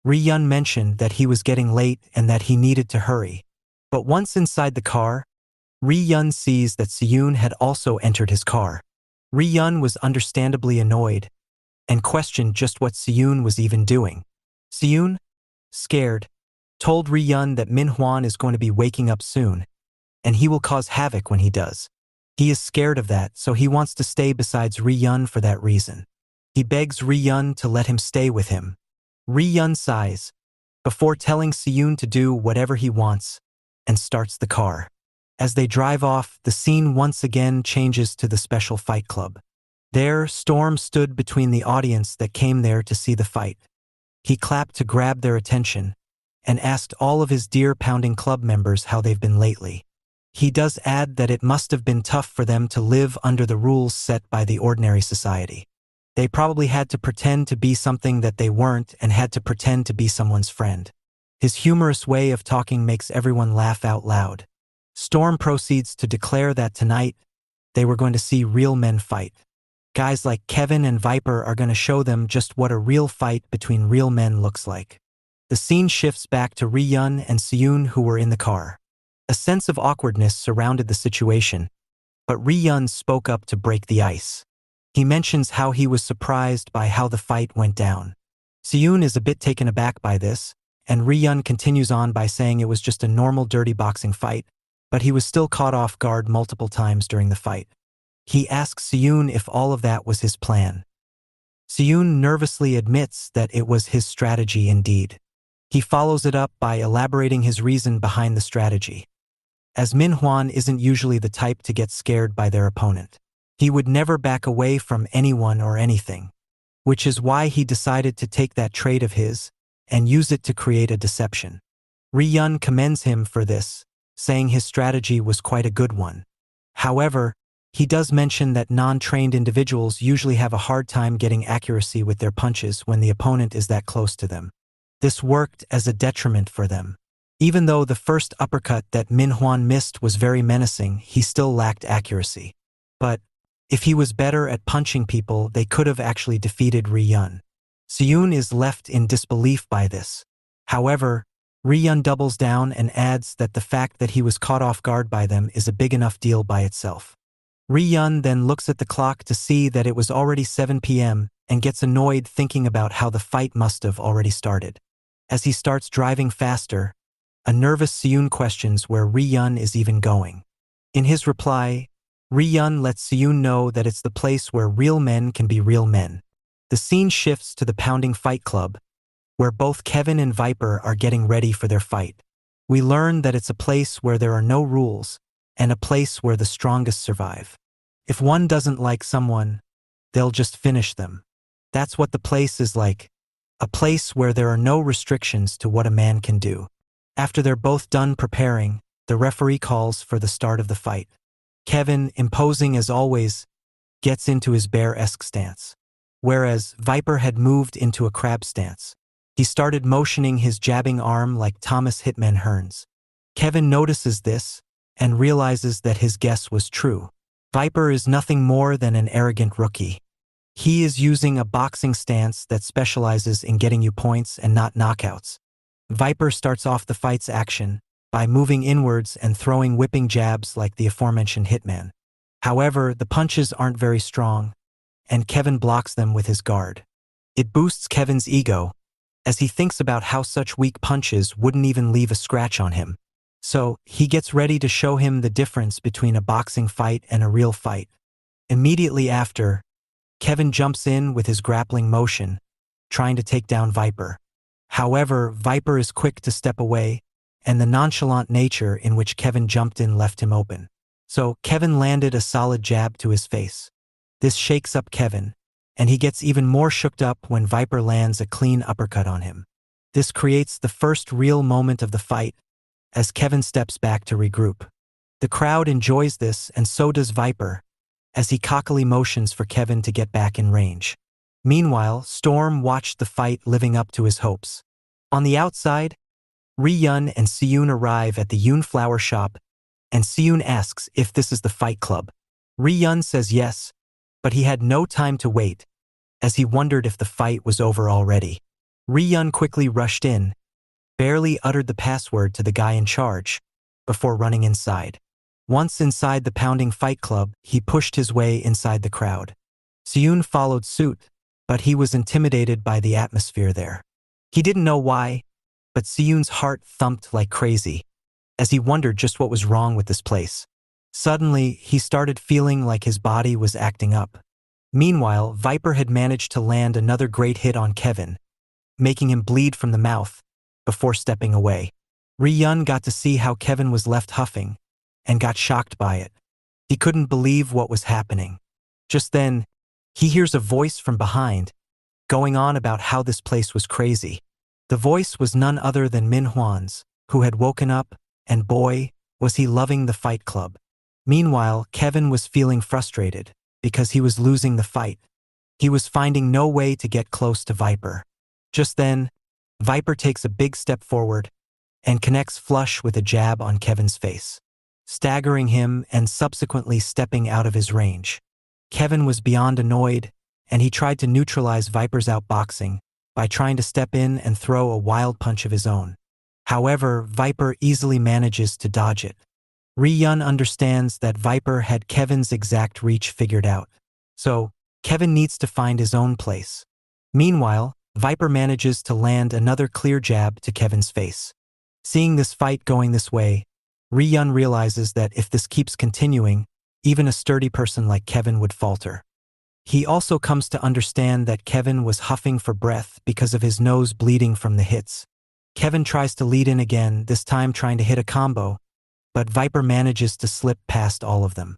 Ri-yun mentioned that he was getting late and that he needed to hurry. But once inside the car, Ri-yun sees that Siyun had also entered his car. Ri-yun was understandably annoyed and questioned just what Siyun was even doing. Siyun, scared, told Ri-yun that Min Hwan is going to be waking up soon, and he will cause havoc when he does. He is scared of that, so he wants to stay besides Ri-yun for that reason. He begs Ri-yun to let him stay with him. Ri-yun sighs, before telling Siyun to do whatever he wants, and starts the car. As they drive off, the scene once again changes to the special fight club. There, Storm stood between the audience that came there to see the fight. He clapped to grab their attention and asked all of his deer-pounding club members how they've been lately. He does add that it must have been tough for them to live under the rules set by the ordinary society. They probably had to pretend to be something that they weren't and had to pretend to be someone's friend. His humorous way of talking makes everyone laugh out loud. Storm proceeds to declare that tonight they were going to see real men fight. Guys like Kevin and Viper are going to show them just what a real fight between real men looks like. The scene shifts back to Ri-yun and Seyoon, who were in the car. A sense of awkwardness surrounded the situation, but Ri-yun spoke up to break the ice. He mentions how he was surprised by how the fight went down. Seyoon is a bit taken aback by this, and Ri-yun continues on by saying it was just a normal dirty boxing fight, but he was still caught off guard multiple times during the fight. He asks Seyoon if all of that was his plan. Seyoon nervously admits that it was his strategy indeed. He follows it up by elaborating his reason behind the strategy. As Manhwa isn't usually the type to get scared by their opponent, he would never back away from anyone or anything, which is why he decided to take that trait of his and use it to create a deception. Ri-yun commends him for this, saying his strategy was quite a good one. However, he does mention that non-trained individuals usually have a hard time getting accuracy with their punches when the opponent is that close to them. This worked as a detriment for them. Even though the first uppercut that Manhwa missed was very menacing, he still lacked accuracy. But if he was better at punching people, they could have actually defeated Ri-yun. Seyoon is left in disbelief by this. However, Ri-yun doubles down and adds that the fact that he was caught off guard by them is a big enough deal by itself. Ri-yun then looks at the clock to see that it was already 7 p.m. and gets annoyed thinking about how the fight must have already started. As he starts driving faster, a nervous Seyoon questions where Ri-yun is even going. In his reply, Ri-yun lets Seyoon know that it's the place where real men can be real men. The scene shifts to the pounding fight club, where both Kevin and Viper are getting ready for their fight. We learn that it's a place where there are no rules, and a place where the strongest survive. If one doesn't like someone, they'll just finish them. That's what the place is like, a place where there are no restrictions to what a man can do. After they're both done preparing, the referee calls for the start of the fight. Kevin, imposing as always, gets into his bear-esque stance, whereas Viper had moved into a crab stance. He started motioning his jabbing arm like Thomas Hitman Hearns. Kevin notices this and realizes that his guess was true. Viper is nothing more than an arrogant rookie. He is using a boxing stance that specializes in getting you points and not knockouts. Viper starts off the fight's action by moving inwards and throwing whipping jabs like the aforementioned Hitman. However, the punches aren't very strong, and Kevin blocks them with his guard. It boosts Kevin's ego, as he thinks about how such weak punches wouldn't even leave a scratch on him. So, he gets ready to show him the difference between a boxing fight and a real fight. Immediately after, Kevin jumps in with his grappling motion, trying to take down Viper. However, Viper is quick to step away, and the nonchalant nature in which Kevin jumped in left him open. So, Kevin landed a solid jab to his face. This shakes up Kevin, and he gets even more shooked up when Viper lands a clean uppercut on him. This creates the first real moment of the fight, as Kevin steps back to regroup. The crowd enjoys this, and so does Viper, as he cockily motions for Kevin to get back in range. Meanwhile, Storm watched the fight living up to his hopes. On the outside, Ri-yun and Seyoon arrive at the Yoon flower shop, and Seyoon asks if this is the fight club. Ri-yun says yes, but he had no time to wait, as he wondered if the fight was over already. Ri-yun quickly rushed in, barely uttered the password to the guy in charge, before running inside. Once inside the pounding fight club, he pushed his way inside the crowd. Seyoon followed suit, but he was intimidated by the atmosphere there. He didn't know why, but Seyoon's heart thumped like crazy, as he wondered just what was wrong with this place. Suddenly, he started feeling like his body was acting up. Meanwhile, Viper had managed to land another great hit on Kevin, making him bleed from the mouth, before stepping away. Ri-yun got to see how Kevin was left huffing, and got shocked by it. He couldn't believe what was happening. Just then, he hears a voice from behind, going on about how this place was crazy. The voice was none other than Manhwa's, who had woken up, and boy, was he loving the fight club. Meanwhile, Kevin was feeling frustrated, because he was losing the fight. He was finding no way to get close to Viper. Just then, Viper takes a big step forward, and connects flush with a jab on Kevin's face, staggering him and subsequently stepping out of his range. Kevin was beyond annoyed, and he tried to neutralize Viper's outboxing by trying to step in and throw a wild punch of his own. However, Viper easily manages to dodge it. Ri-yun understands that Viper had Kevin's exact reach figured out, so Kevin needs to find his own place. Meanwhile, Viper manages to land another clear jab to Kevin's face. Seeing this fight going this way, Ri-yun realizes that if this keeps continuing, even a sturdy person like Kevin would falter. He also comes to understand that Kevin was huffing for breath because of his nose bleeding from the hits. Kevin tries to lead in again, this time trying to hit a combo, but Viper manages to slip past all of them.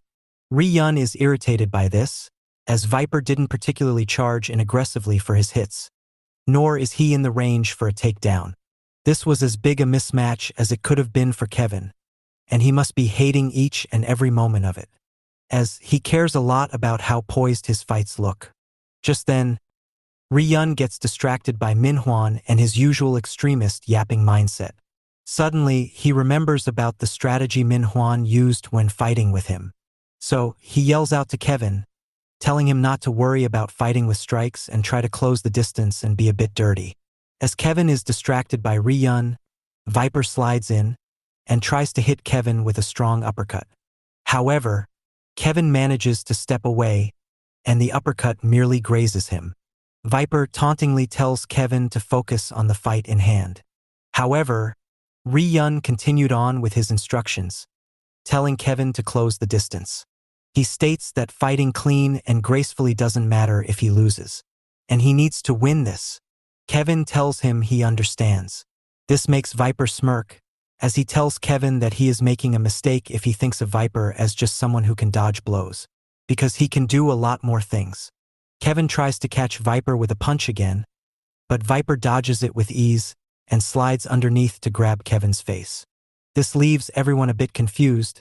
Ri-yun is irritated by this, as Viper didn't particularly charge in aggressively for his hits, nor is he in the range for a takedown. This was as big a mismatch as it could have been for Kevin, and he must be hating each and every moment of it, as he cares a lot about how poised his fights look. Just then, Ri-yun gets distracted by Manhwa and his usual extremist yapping mindset. Suddenly, he remembers about the strategy Manhwa used when fighting with him. So, he yells out to Kevin, telling him not to worry about fighting with strikes and try to close the distance and be a bit dirty. As Kevin is distracted by Ri-yun, Viper slides in and tries to hit Kevin with a strong uppercut. However, Kevin manages to step away, and the uppercut merely grazes him. Viper tauntingly tells Kevin to focus on the fight in hand. However, Ri-yun continued on with his instructions, telling Kevin to close the distance. He states that fighting clean and gracefully doesn't matter if he loses, and he needs to win this. Kevin tells him he understands. This makes Viper smirk, as he tells Kevin that he is making a mistake if he thinks of Viper as just someone who can dodge blows, because he can do a lot more things. Kevin tries to catch Viper with a punch again, but Viper dodges it with ease and slides underneath to grab Kevin's face. This leaves everyone a bit confused,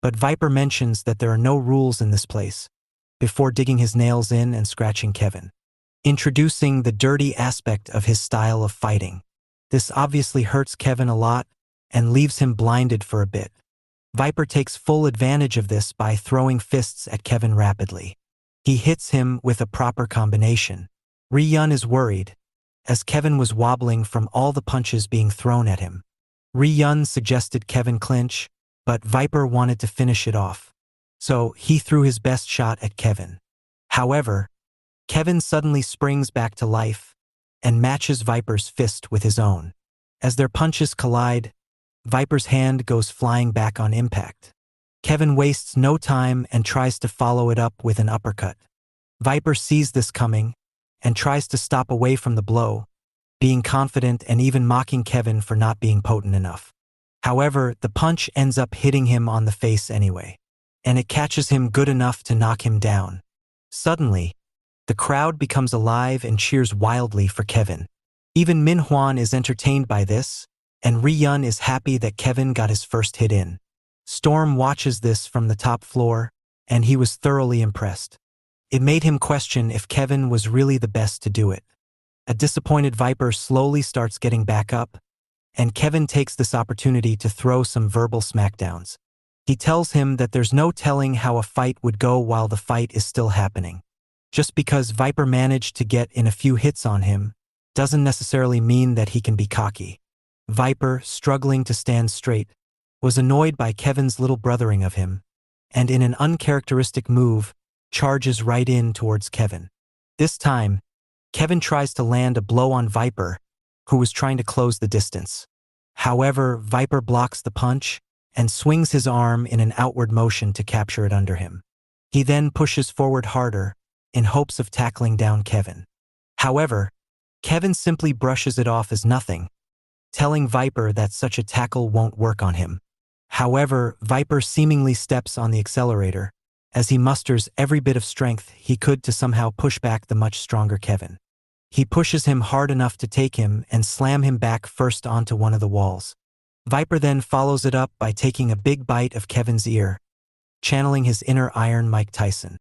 but Viper mentions that there are no rules in this place, before digging his nails in and scratching Kevin, introducing the dirty aspect of his style of fighting. This obviously hurts Kevin a lot and leaves him blinded for a bit. Viper takes full advantage of this by throwing fists at Kevin rapidly. He hits him with a proper combination. Ri-yun is worried, as Kevin was wobbling from all the punches being thrown at him. Ri-yun suggested Kevin clinch, but Viper wanted to finish it off, so he threw his best shot at Kevin. However, Kevin suddenly springs back to life and matches Viper's fist with his own. As their punches collide, Viper's hand goes flying back on impact. Kevin wastes no time and tries to follow it up with an uppercut. Viper sees this coming and tries to stop away from the blow, being confident and even mocking Kevin for not being potent enough. However, the punch ends up hitting him on the face anyway, and it catches him good enough to knock him down. Suddenly, the crowd becomes alive and cheers wildly for Kevin. Even Manhwa is entertained by this, and Ri-yun is happy that Kevin got his first hit in. Storm watches this from the top floor, and he was thoroughly impressed. It made him question if Kevin was really the best to do it. A disappointed Viper slowly starts getting back up, and Kevin takes this opportunity to throw some verbal smackdowns. He tells him that there's no telling how a fight would go while the fight is still happening. Just because Viper managed to get in a few hits on him doesn't necessarily mean that he can be cocky. Viper, struggling to stand straight, was annoyed by Kevin's little brothering of him, and in an uncharacteristic move, charges right in towards Kevin. This time, Kevin tries to land a blow on Viper, who was trying to close the distance. However, Viper blocks the punch and swings his arm in an outward motion to capture it under him. He then pushes forward harder, in hopes of tackling down Kevin. However, Kevin simply brushes it off as nothing, telling Viper that such a tackle won't work on him. However, Viper seemingly steps on the accelerator, as he musters every bit of strength he could to somehow push back the much stronger Kevin. He pushes him hard enough to take him and slam him back first onto one of the walls. Viper then follows it up by taking a big bite of Kevin's ear, channeling his inner Iron Mike Tyson.